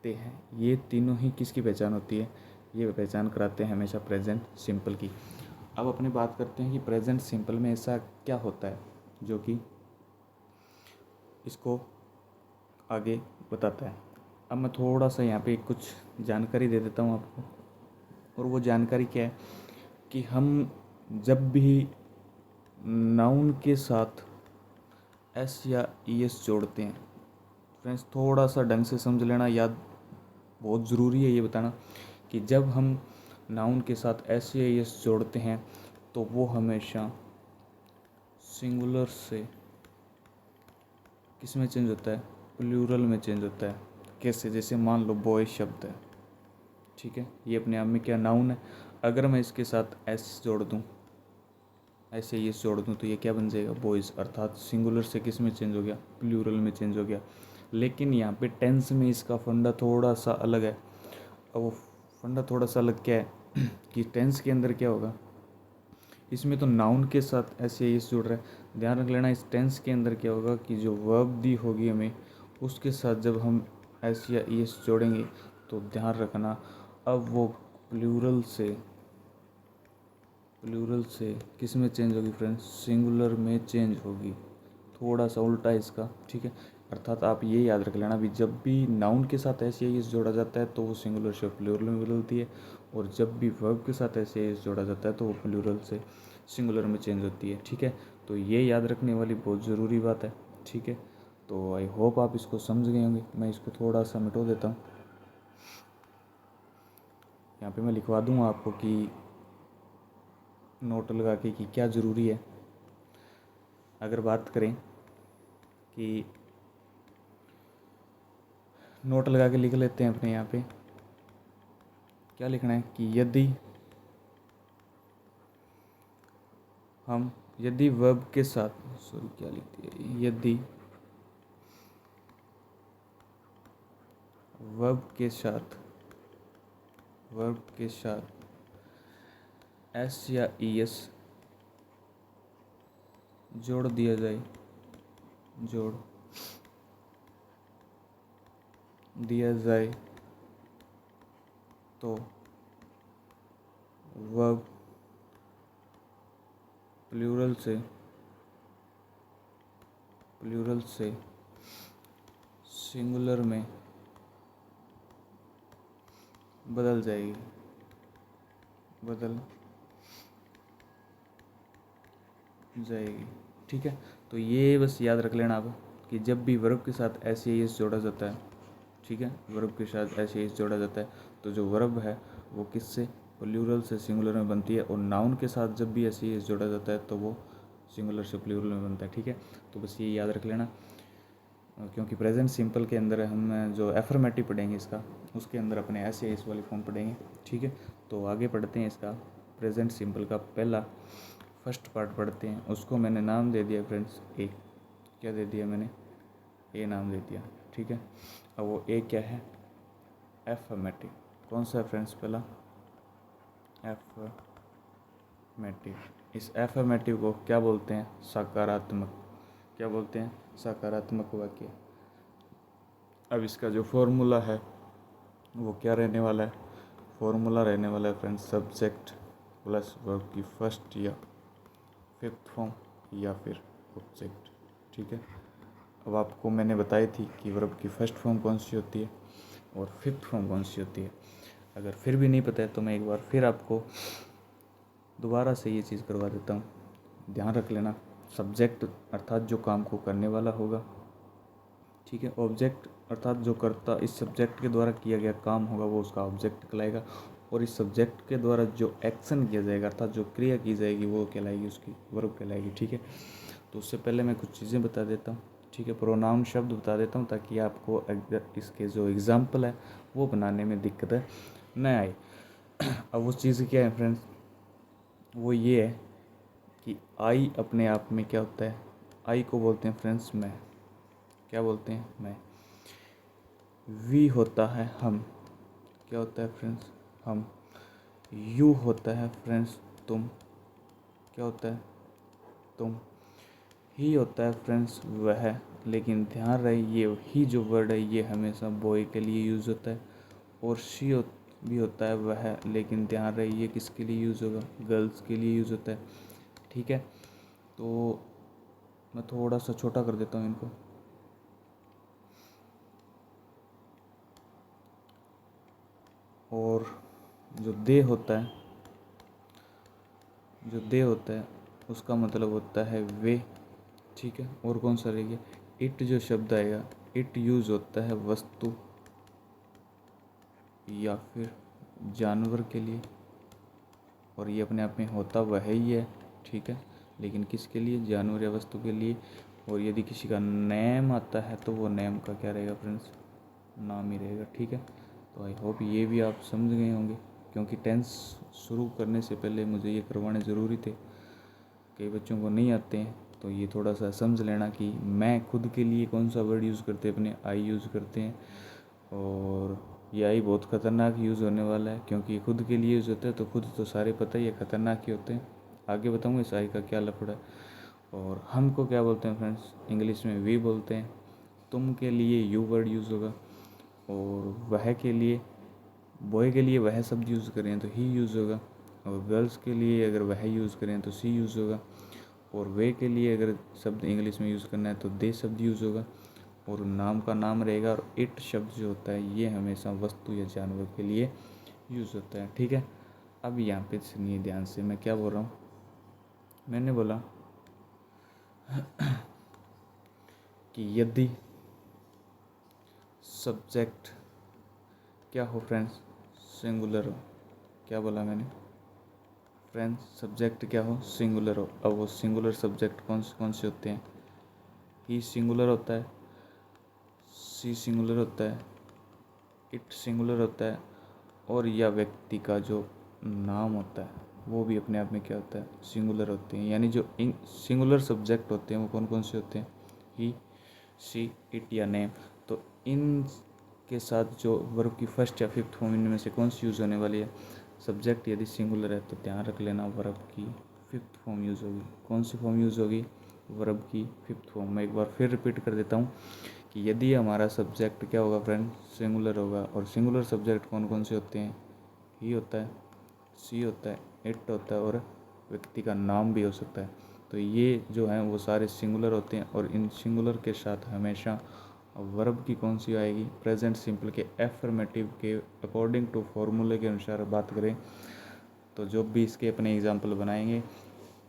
ते हैं, ये तीनों ही किसकी पहचान होती है, ये पहचान कराते हैं हमेशा प्रेजेंट सिंपल की। अब अपनी बात करते हैं कि प्रेजेंट सिंपल में ऐसा क्या होता है जो कि इसको आगे बताता है। अब मैं थोड़ा सा यहाँ पे कुछ जानकारी दे देता हूँ आपको, और वो जानकारी क्या है कि हम जब भी नाउन के साथ एस या ई एस जोड़ते हैं, फ्रेंड्स थोड़ा सा ढंग से समझ लेना, याद बहुत ज़रूरी है ये बताना कि जब हम नाउन के साथ एस या ई एस जोड़ते हैं तो वो हमेशा सिंगुलर से किस में चेंज होता है, प्लूरल में चेंज होता है। कैसे, जैसे मान लो बॉय शब्द है, ठीक है, ये अपने आप में क्या नाउन है, अगर मैं इसके साथ एस जोड़ दूँ, ऐसे ये जोड़ दूँ तो ये क्या बन जाएगा, बॉयज़, अर्थात सिंगुलर से किस में चेंज हो गया, प्लूरल में चेंज हो गया। लेकिन यहाँ पे टेंस में इसका फंडा थोड़ा सा अलग है। अब वो फंडा थोड़ा सा अलग क्या है कि टेंस के अंदर क्या होगा, इसमें तो नाउन के साथ ऐसे ये जुड़ रहा है, ध्यान रख लेना। इस टेंस के अंदर क्या होगा कि जो वर्ब दी होगी हमें, उसके साथ जब हम एस या एस जोड़ेंगे तो ध्यान रखना, अब वो प्लूरल से किस में चेंज होगी फ्रेंड्स, सिंगुलर में चेंज होगी। थोड़ा सा उल्टा है इसका, ठीक है। अर्थात आप ये याद रख लेना भी, जब भी नाउन के साथ ऐसे एस जोड़ा जाता है तो वो सिंगुलर से प्लूरल में बदलती है, और जब भी वर्ब के साथ ऐसे एस जोड़ा जाता है तो वो प्लूरल से सिंगुलर में चेंज होती है, ठीक है। तो ये याद रखने वाली बहुत ज़रूरी बात है, ठीक है। तो आई होप आप इसको समझ गए होंगे। मैं इसको थोड़ा सा मिटो देता हूँ, यहाँ पे मैं लिखवा दूँगा आपको कि नोट लगा के कि क्या ज़रूरी है। अगर बात करें कि नोट लगा के लिख लेते हैं अपने यहाँ पे, क्या लिखना है कि यदि वर्ब के साथ, सॉरी क्या लिखती है, यदि वर्ब के साथ एस या ई एस जोड़ दिया जाए तो वर्ब प्लूरल से सिंगुलर में बदल जाएगी, ठीक है। तो ये बस याद रख लेना आप कि जब भी वर्ब के साथ ऐसे एस जोड़ा जाता है, ठीक है, वर्ब के साथ ऐसे एस जोड़ा जाता है तो जो वर्ब है वो किससे, प्लूरल से सिंगुलर में बनती है, और नाउन के साथ जब भी ऐसे एस जोड़ा जाता है तो वो सिंगुलर से प्लूरल में बनता है, ठीक है। तो बस ये याद रख लेना, क्योंकि प्रेजेंट सिंपल के अंदर हम जो एफर्मेटिव पढ़ेंगे इसका, उसके अंदर अपने ऐसे एस वाली फॉर्म पढ़ेंगे, ठीक है। तो आगे पढ़ते हैं इसका प्रेजेंट सिंपल का पहला फर्स्ट पार्ट पढ़ते हैं। उसको मैंने नाम दे दिया फ्रेंड्स ए, क्या दे दिया मैंने, ए नाम दे दिया, ठीक है। अब वो ए क्या है, एफर्मेटिव। कौन सा है फ्रेंड्स, पहला एफर्मेटिव। इस एफर्मेटिव को क्या बोलते हैं, सकारात्मक। क्या बोलते हैं, सकारात्मक वाक्य। अब इसका जो फॉर्मूला है वो क्या रहने वाला है, फॉर्मूला रहने वाला है फ्रेंड्स, सब्जेक्ट प्लस वर्ब की फर्स्ट या फिफ्थ फॉर्म या फिर ऑब्जेक्ट, ठीक है। अब आपको मैंने बताई थी कि वर्ब की फर्स्ट फॉर्म कौन सी होती है और फिफ्थ फॉर्म कौन सी होती है। अगर फिर भी नहीं पता है तो मैं एक बार फिर आपको दोबारा से ये चीज़ करवा देता हूँ, ध्यान रख लेना। सब्जेक्ट अर्थात जो काम को करने वाला होगा, ठीक है। ऑब्जेक्ट अर्थात जो करता, इस सब्जेक्ट के द्वारा किया गया काम होगा वो उसका ऑब्जेक्ट कहलाएगा। और इस सब्जेक्ट के द्वारा जो एक्शन किया जाएगा अर्थात जो क्रिया की जाएगी वो कहलाएगी उसकी वर्ब कहलाएगी। ठीक है, तो उससे पहले मैं कुछ चीज़ें बता देता हूँ। ठीक है, प्रोनाउन शब्द बता देता हूँ ताकि आपको इसके जो एग्जाम्पल है वो बनाने में दिक्कत न आए। अब उस चीज़ क्या है फ्रेंड्स, वो ये है कि आई अपने आप में क्या होता है, आई को बोलते हैं फ्रेंड्स मैं। क्या बोलते हैं? मैं। वी होता है हम। क्या होता है फ्रेंड्स? हम। यू होता है फ्रेंड्स तुम। क्या होता है? तुम। ही होता है फ्रेंड्स वह, लेकिन ध्यान रहे ये ही जो वर्ड है ये हमेशा बॉय के लिए यूज़ होता है। और शी भी होता है वह, लेकिन ध्यान रहे ये किसके लिए यूज़ होगा? गर्ल्स के लिए यूज़ होता है। ठीक है, तो मैं थोड़ा सा छोटा कर देता हूँ इनको। और जो दे होता है, जो दे होता है उसका मतलब होता है वे। ठीक है, और कौन सा रह गया? इट जो शब्द आएगा, इट यूज़ होता है वस्तु या फिर जानवर के लिए, और ये अपने आप में होता वह ही है। ठीक है, लेकिन किसके लिए? जानवर या वस्तु के लिए। और यदि किसी का नेम आता है तो वो नेम का क्या रहेगा फ्रेंड्स? नाम ही रहेगा। ठीक है, तो आई होप ये भी आप समझ गए होंगे, क्योंकि टेंस शुरू करने से पहले मुझे ये करवाने ज़रूरी थे। कई बच्चों को नहीं आते हैं, तो ये थोड़ा सा समझ लेना कि मैं खुद के लिए कौन सा वर्ड यूज़ करते हैं, अपने आई यूज़ करते हैं। और ये आई बहुत ख़तरनाक यूज़ होने वाला है, क्योंकि ये खुद के लिए यूज़ होता है, तो खुद तो सारे पता ही है ख़तरनाक ही होते हैं। आगे बताऊँगा इस आई का क्या लफड़ा है। और हमको क्या बोलते हैं फ्रेंड्स? इंग्लिश में वी बोलते हैं। तुम के लिए यू वर्ड यूज़ होगा। और वह के लिए, बॉय के लिए वह शब्द यूज़ करें तो ही यूज़ होगा। और गर्ल्स के लिए अगर वह यूज़ करें तो सी यूज़ होगा। और वे के लिए अगर शब्द इंग्लिश में यूज़ करना है तो दे शब्द यूज़ होगा। और नाम का नाम रहेगा। और इट शब्द जो होता है ये हमेशा वस्तु या जानवर के लिए यूज़ होता है। ठीक है, अब यहाँ पे सुनिए ध्यान से मैं क्या बोल रहा हूँ। मैंने बोला कि यदि सब्जेक्ट क्या हो फ्रेंड्स? सिंगुलर हो। क्या बोला मैंने फ्रेंड्स? सब्जेक्ट क्या हो? सिंगुलर हो। अब वो सिंगुलर सब्जेक्ट कौन से होते हैं? ही सिंगुलर होता है, सी सिंगुलर होता है, इट सिंगुलर होता है, और या व्यक्ति का जो नाम होता है वो भी अपने आप में क्या होता है? सिंगुलर होते हैं। यानी जो सिंगुलर सब्जेक्ट होते हैं वो कौन कौन से होते हैं? ही, शी, इट या नेम। तो इन के साथ जो वर्ब की फर्स्ट या फिफ्थ फॉर्म इनमें से कौन सी यूज़ होने वाली है? सब्जेक्ट यदि सिंगुलर है तो ध्यान रख लेना वर्ब की फिफ्थ फॉर्म यूज़ होगी। कौन सी फॉर्म यूज़ होगी? वर्ब की फिफ्थ फॉर्म। मैं एक बार फिर रिपीट कर देता हूँ कि यदि हमारा सब्जेक्ट क्या होगा फ्रेंड? सिंगुलर होगा। और सिंगुलर सब्जेक्ट कौन कौन से होते हैं? ही होता है, सी होता है, इट होता है, और व्यक्ति का नाम भी हो सकता है। तो ये जो हैं वो सारे सिंगुलर होते हैं। और इन सिंगुलर के साथ हमेशा वर्ब की कौन सी आएगी? प्रेजेंट सिंपल के एफर्मेटिव के अकॉर्डिंग टू फॉर्मूले के अनुसार बात करें तो जो भी इसके अपने एग्जाम्पल बनाएंगे।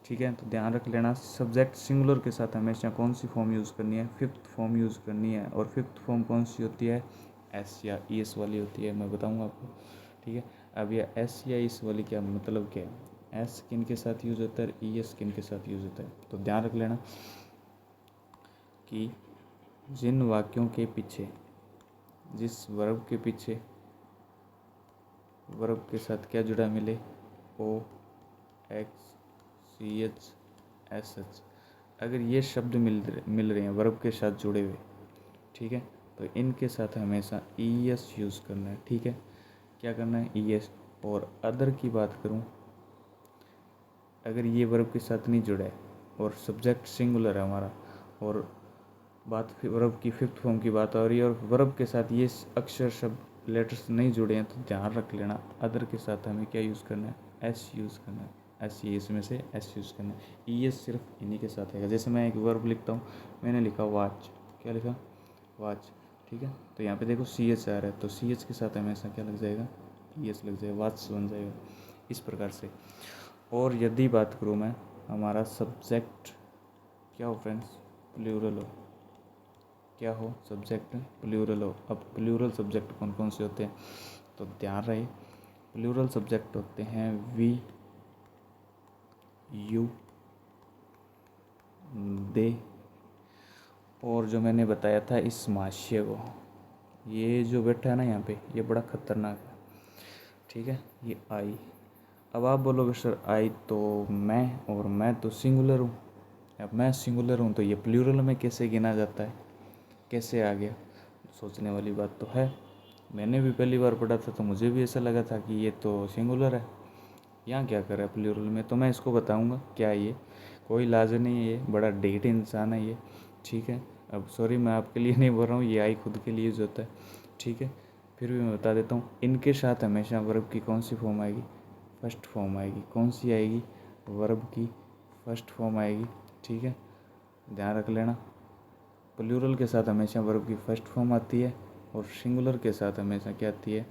ठीक है, तो ध्यान रख लेना सब्जेक्ट सिंगुलर के साथ हमेशा कौन सी फॉर्म यूज़ करनी है? फिफ्थ फॉर्म यूज़ करनी है। और फिफ्थ फॉर्म कौन सी होती है? एस या ई एस वाली होती है, मैं बताऊंगा आपको। ठीक है, अब यह एस या इस वाली क्या मतलब क्या है? एस किन के साथ यूज़ होता है? ई एस किन के साथ यूज़ होता है? तो ध्यान रख लेना कि जिन वाक्यों के पीछे, जिस वर्ब के पीछे वर्ब के साथ क्या जुड़ा मिले? O, X, C H, S H, अगर ये शब्द मिल रहे हैं वर्ब के साथ जुड़े हुए, ठीक है, तो इनके साथ हमेशा ई एस यूज़ करना है। ठीक है, क्या करना है? E S. और अदर की बात करूं, अगर ये वर्ब के साथ नहीं जुड़ा है और सब्जेक्ट सिंगुलर है हमारा, और बात वर्ब की फिफ्थ फॉर्म की बात हो रही है, और वर्ब के साथ ये अक्षर शब्द लेटर्स नहीं जुड़े हैं, तो ध्यान रख लेना अदर के साथ हमें क्या यूज़ करना है? एस यूज़ करना है। एस, ये इसमें से एस यूज़ करना है। ई एस सिर्फ इन्हीं के साथ आएगा। जैसे मैं एक वर्ब लिखता हूँ, मैंने लिखा वॉच। क्या लिखा? वॉच। ठीक है, तो यहाँ पे देखो सी एच आ रहा है, तो सी एच के साथ हमेशा क्या लग जाएगा? ई एस लग जाएगा, वॉच बन जाएगा। इस प्रकार से। और यदि बात करूँ मैं, हमारा सब्जेक्ट क्या हो फ्रेंड्स? प्लूरल हो। क्या हो? सब्जेक्ट प्लूरल हो। अब प्लूरल सब्जेक्ट कौन कौन से होते हैं? तो ध्यान रहे प्लूरल सब्जेक्ट होते हैं वी, यू, दे, और जो मैंने बताया था इस महाशय को, ये जो बैठा है ना यहाँ पे, ये बड़ा खतरनाक है, ठीक है, ये आई। अब आप बोलोगे सर आई तो मैं, और मैं तो सिंगुलर हूँ। अब मैं सिंगुलर हूँ तो ये प्लूरल में कैसे गिना जाता है, कैसे आ गया? सोचने वाली बात तो है। मैंने भी पहली बार पढ़ा था तो मुझे भी ऐसा लगा था कि ये तो सिंगुलर है, यहाँ क्या कर रहा है प्लूरल में। तो मैं इसको बताऊँगा क्या ये, कोई लाज नहीं है, ये बड़ा डेट इंसान है ये, ठीक है। अब सॉरी मैं आपके लिए नहीं बोल रहा हूँ, ये आई खुद के लिए यूज़ होता है, ठीक है। फिर भी मैं बता देता हूँ, इनके साथ हमेशा वर्ब की कौन सी फॉर्म आएगी? फर्स्ट फॉर्म आएगी। कौन सी आएगी? वर्ब की फर्स्ट फॉर्म आएगी, ठीक है, ध्यान रख लेना। प्लूरल के साथ हमेशा वर्ब की फर्स्ट फॉर्म आती है, और सिंगुलर के साथ हमेशा क्या आती है?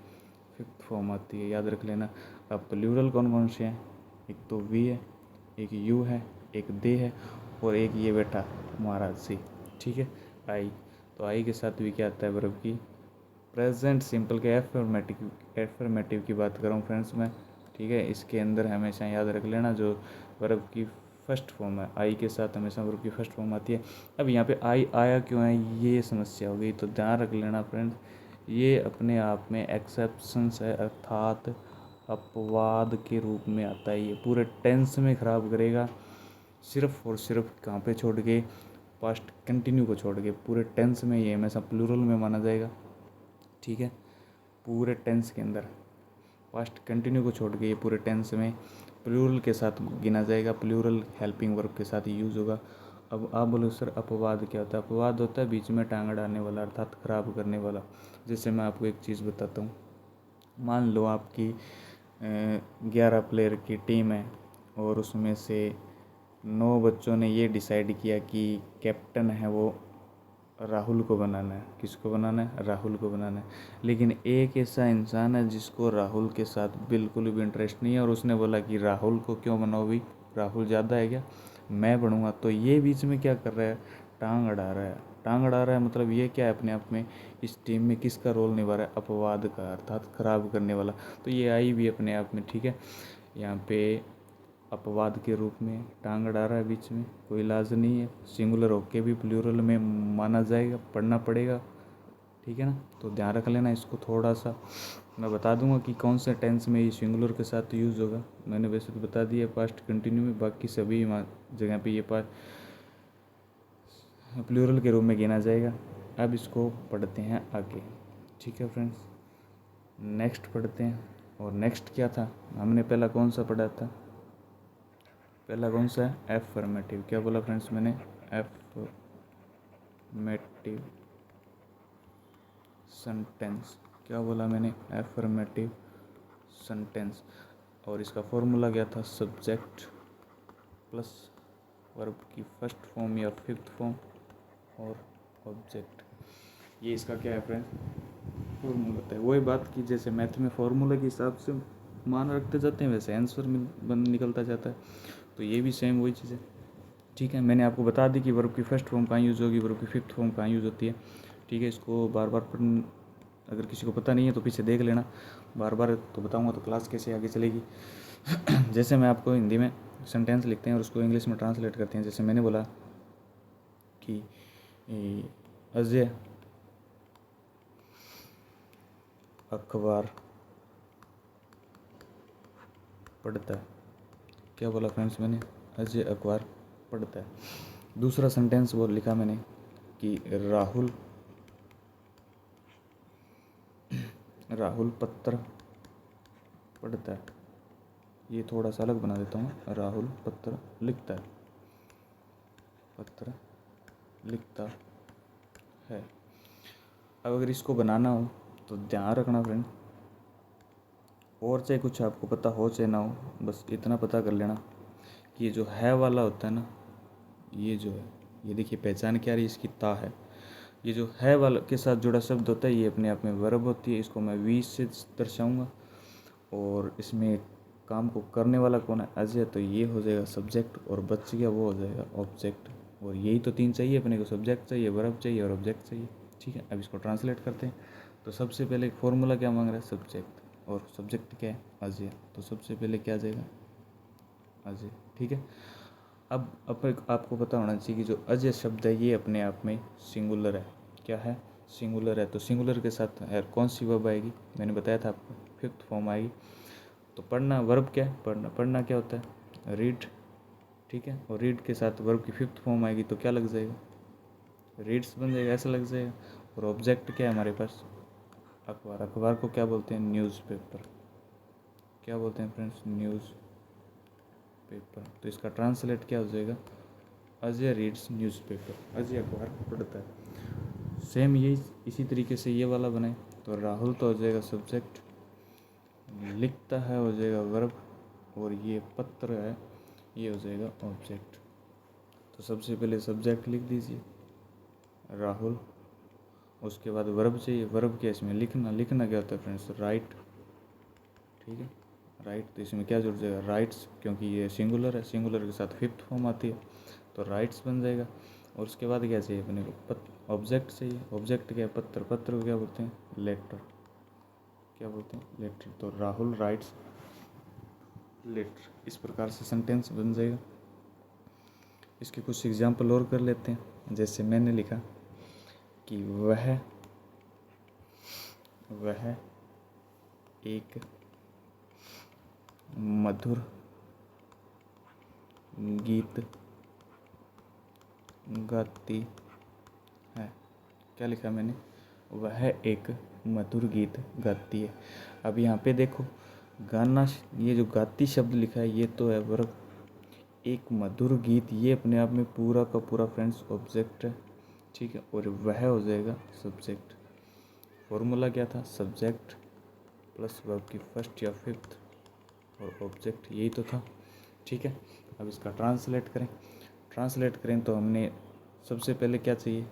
फिफ्थ फॉर्म आती है, याद रख लेना। अब प्लूरल कौन कौन से हैं? एक तो वी है, एक यू है, एक दे है, और एक ये बैठा महाराज सी, ठीक है, आई। तो आई के साथ भी क्या आता है? वर्ब की प्रेजेंट सिंपल के एफर्मेटिव की बात कर रहा हूँ फ्रेंड्स मैं, ठीक है। इसके अंदर हमेशा याद रख लेना जो वर्ब की फर्स्ट फॉर्म है, आई के साथ हमेशा वर्ब की फर्स्ट फॉर्म आती है। अब यहाँ पे आई आया क्यों है, ये समस्या हो गई, तो ध्यान रख लेना फ्रेंड्स, ये अपने आप में एक्सेप्शंस है, अर्थात अपवाद के रूप में आता है। ये पूरे टेंस में ख़राब करेगा, सिर्फ और सिर्फ कहाँ पे छोड़ के? पास्ट कंटिन्यू को छोड़ के। पूरे टेंस में ये हमेशा प्लूरल में माना जाएगा, ठीक है, पूरे टेंस के अंदर पास्ट कंटिन्यू को छोड़ के ये पूरे टेंस में प्लूरल के साथ गिना जाएगा, प्लूरल हेल्पिंग वर्ब के साथ यूज़ होगा। अब आप बोलो सर अपवाद क्या होता है? अपवाद होता है बीच में टांग अड़ाने वाला, अर्थात ख़राब करने वाला। जैसे मैं आपको एक चीज़ बताता हूँ, मान लो आपकी 11 प्लेयर की टीम है, और उसमें से 9 बच्चों ने ये डिसाइड किया कि कैप्टन है वो राहुल को बनाना है। किसको बनाना है? राहुल को बनाना है। लेकिन एक ऐसा इंसान है जिसको राहुल के साथ बिल्कुल भी इंटरेस्ट नहीं है, और उसने बोला कि राहुल को क्यों बनाओ भी, राहुल ज़्यादा है क्या, मैं बनूंगा। तो ये बीच में क्या कर रहा है? टांग अड़ा रहा है। टांग अड़ा रहा है मतलब ये क्या है? अपने आप में इस टीम में किसका रोल निभा रहा है? अपवाद का, अर्थात खराब करने वाला। तो ये आई भी अपने आप में, ठीक है, यहाँ पे अपवाद के रूप में टांग अड़ा रहा है बीच में, कोई इलाज नहीं है। सिंगुलर होके भी प्लूरल में माना जाएगा, पढ़ना पड़ेगा, ठीक है ना। तो ध्यान रख लेना इसको थोड़ा सा। मैं बता दूंगा कि कौन से टेंस में ये सिंगुलर के साथ यूज़ होगा। मैंने वैसे तो बता दिया पास्ट कंटिन्यू में, बाकी सभी जगह पे ये प्लूरल के रूप में गिना जाएगा। अब इसको पढ़ते हैं आगे, ठीक है फ्रेंड्स, नेक्स्ट पढ़ते हैं। और नेक्स्ट क्या था? हमने पहला कौन सा पढ़ा था? पहला कौन सा है? एफर्मेटिव। क्या बोला फ्रेंड्स मैंने? Affirmative sentence. क्या बोला मैंने? Affirmative sentence. और इसका फॉर्मूला क्या था? सब्जेक्ट प्लस वर्ब की फर्स्ट फॉर्म या फिफ्थ फॉर्म और ऑब्जेक्ट। ये इसका क्या है फ्रेंड्स? फॉर्मूला होता है। वही बात की जैसे मैथ में फॉर्मूला के हिसाब से मान रखते जाते हैं, वैसे आंसर निकलता जाता है। तो ये भी सेम वही चीज़ है, ठीक है। मैंने आपको बता दी कि वर्ब की फर्स्ट फॉर्म कहाँ यूज़ होगी, वर्ब की फिफ्थ फॉर्म कहाँ यूज़ होती है, ठीक है। इसको बार बार अगर किसी को पता नहीं है तो पीछे देख लेना, बार बार तो बताऊंगा तो क्लास कैसे आगे चलेगी। जैसे मैं आपको हिंदी में सेंटेंस लिखते हैं और उसको इंग्लिश में ट्रांसलेट करते हैं। जैसे मैंने बोला कि अजय अखबार पढ़ता है। क्या बोला फ्रेंड्स मैंने? अजय अखबार पढ़ता है। दूसरा सेंटेंस वो लिखा मैंने कि राहुल पत्र पढ़ता है। ये थोड़ा सा अलग बना देता हूँ, राहुल पत्र लिखता है, पत्र लिखता है। अब अगर इसको बनाना हो तो ध्यान रखना फ्रेंड, और चाहे कुछ आपको पता हो चाहे ना हो, बस इतना पता कर लेना कि ये जो है वाला होता है ना, ये जो है, ये देखिए पहचान क्या रही इसकी? ता है। ये जो है वाला के साथ जुड़ा शब्द होता है ये अपने आप में वर्ब होती है। इसको मैं वी से दर्शाऊंगा, और इसमें काम को करने वाला कौन है? अजय। तो ये हो जाएगा सब्जेक्ट, और बच गया वो हो जाएगा ऑब्जेक्ट। और यही तो तीन चाहिए अपने को, सब्जेक्ट चाहिए, वर्ब चाहिए और ऑब्जेक्ट चाहिए, ठीक है। अब इसको ट्रांसलेट करते हैं। तो सबसे पहले फॉर्मूला क्या मांग रहा है? सब्जेक्ट। और सब्जेक्ट क्या है, अजय। तो सबसे पहले क्या आ जाएगा, अजय। ठीक है। अब आपको पता होना चाहिए कि जो अजय शब्द है ये अपने आप में सिंगुलर है। क्या है, सिंगुलर है। तो सिंगुलर के साथ यार कौन सी वर्ब आएगी, मैंने बताया था आपको, फिफ्थ फॉर्म आएगी। तो पढ़ना वर्ब क्या है, पढ़ना क्या होता है, रीड। ठीक है। और रीड के साथ वर्ब की फिफ्थ फॉर्म आएगी तो क्या लग जाएगा, रीड्स बन जाएगा, ऐसा लग जाएगा। और ऑब्जेक्ट क्या है हमारे पास, अखबार। अखबार को क्या बोलते हैं, न्यूज़पेपर। क्या बोलते हैं फ्रेंड्स, न्यूज़ पेपर। तो इसका ट्रांसलेट क्या हो जाएगा, अजय रीड्स न्यूज़पेपर। अजय अखबार पढ़ता है। सेम यही इसी तरीके से ये वाला बनाए तो राहुल तो हो जाएगा सब्जेक्ट, लिखता है हो जाएगा वर्ब, और ये पत्र है ये हो जाएगा ऑब्जेक्ट। तो सबसे पहले सब्जेक्ट लिख दीजिए राहुल, उसके बाद वर्ब चाहिए। वर्ब क्या इसमें, लिखना। लिखना क्या होता है फ्रेंड्स, राइट। ठीक है, राइट। तो इसमें क्या जुड़ जाएगा, राइट्स, क्योंकि ये सिंगुलर है, सिंगुलर के साथ फिफ्थ फॉर्म आती है तो राइट्स बन जाएगा। और उसके बाद क्या चाहिए अपने को, ऑब्जेक्ट चाहिए। ऑब्जेक्ट क्या है, पत्र। पत्र को क्या बोलते हैं, लेटर। क्या बोलते हैं, लेटर। तो राहुल राइट्स लेटर। इस प्रकार से सेंटेंस बन जाएगा। इसके कुछ एग्जाम्पल और कर लेते हैं। जैसे मैंने लिखा कि वह एक मधुर गीत गाती है। क्या लिखा मैंने, वह एक मधुर गीत गाती है। अब यहाँ पे देखो गाना, ये जो गाती शब्द लिखा है ये तो है वर्ब। एक मधुर गीत ये अपने आप में पूरा का पूरा फ्रेंड्स ऑब्जेक्ट है। ठीक है। और वह हो जाएगा सब्जेक्ट। फॉर्मूला क्या था, सब्जेक्ट प्लस वर्ब की फर्स्ट या फिफ्थ और ऑब्जेक्ट, यही तो था। ठीक है। अब इसका ट्रांसलेट करें तो हमने सबसे पहले क्या चाहिए,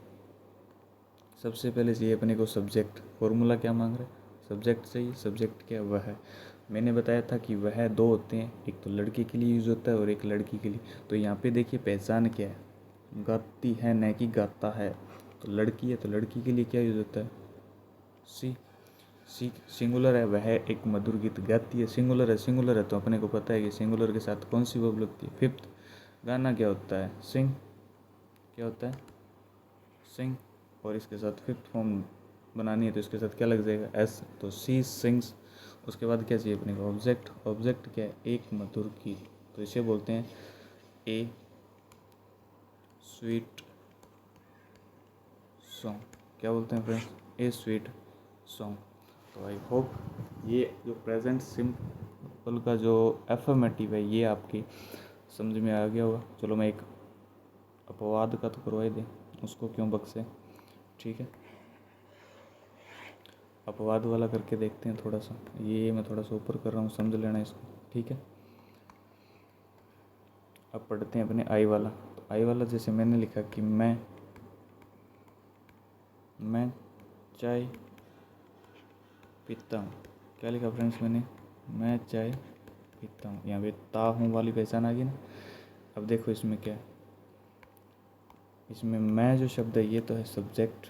सबसे पहले चाहिए अपने को सब्जेक्ट। फॉर्मूला क्या मांग रहे हैं, सब्जेक्ट चाहिए। सब्जेक्ट क्या, वह है। मैंने बताया था कि वह दो होते हैं, एक तो लड़के के लिए यूज़ होता है और एक लड़की के लिए। तो यहाँ पे देखिए पहचान क्या है, गाती है न कि गाता है। तो लड़की है तो लड़की के लिए क्या यूज़ होता है, सी। सी सिंगुलर है, वह एक मधुर गीत गाती है। सिंगुलर है तो अपने को पता है कि सिंगुलर के साथ कौन सी वर्ब लगती है, फिफ्थ। गाना क्या होता है, सिंग। क्या होता है, सिंग। और इसके साथ फिफ्थ फॉर्म बनानी है तो इसके साथ क्या लग जाएगा, एस। तो सी सिंग्स। उसके बाद क्या चाहिए अपने को, ऑब्जेक्ट। ऑब्जेक्ट क्या है, एक मधुर गीत। तो इसे बोलते हैं ए स्वीट सॉन्ग। क्या बोलते हैं फ्रेंड्स, ए स्वीट सॉन्ग। तो आई होप ये जो प्रेजेंट सिंपल का जो एफर्मेटिव है ये आपकी समझ में आ गया होगा। चलो मैं एक अपवाद का तो करवाई दें, उसको क्यों बक्से। ठीक है, अपवाद वाला करके देखते हैं थोड़ा सा। ये मैं थोड़ा सा ऊपर कर रहा हूँ, समझ लेना इसको। ठीक है, अब पढ़ते हैं अपने आई वाला। तो आई वाला जैसे मैंने लिखा कि मैं चाय पीता हूँ। क्या लिखा फ्रेंड्स मैंने, मैं चाय पीता हूँ। यहाँ पे ता हूँ वाली पहचान आ गई ना। अब देखो इसमें क्या है, इसमें मैं जो शब्द है ये तो है सब्जेक्ट,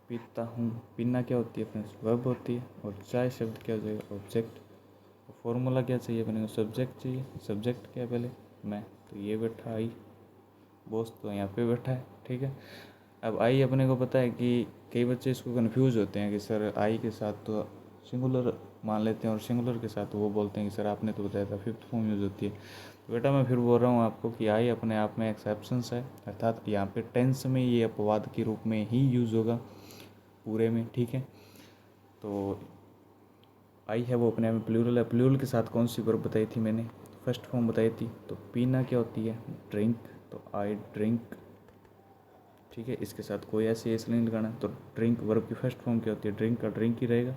पीता हूँ, पीना क्या होती है फ्रेंड्स, वर्ब होती है। और चाय शब्द क्या हो जाएगा, ऑब्जेक्ट। फॉर्मूला क्या चाहिए अपने को, सब्जेक्ट चाहिए। सब्जेक्ट क्या है पहले, मैं। तो ये बैठा आई, बॉस तो यहाँ पे बैठा है। ठीक है। अब आई अपने को पता है कि कई बच्चे इसको कंफ्यूज होते हैं कि सर आई के साथ तो सिंगुलर मान लेते हैं और सिंगुलर के साथ वो बोलते हैं कि सर आपने तो बताया था फिफ्थ फॉर्म यूज़ होती है। तो बेटा मैं फिर बोल रहा हूँ आपको कि आई अपने आप में एक्सेप्शंस है, अर्थात यहाँ पे टेंस में ये अपवाद के रूप में ही यूज़ होगा पूरे में। ठीक है। तो आई है वो अपने आप में प्लूरल है। प्लूरल के साथ कौन सी वर्ब बताई थी मैंने, फर्स्ट फॉर्म बताई थी। तो पीना क्या होती है, ड्रिंक। तो आई ड्रिंक। ठीक है, इसके साथ कोई ऐसे एस नहीं लगाना। तो ड्रिंक वर्ब की फर्स्ट फॉर्म क्या होती है, ड्रिंक का ड्रिंक ही रहेगा।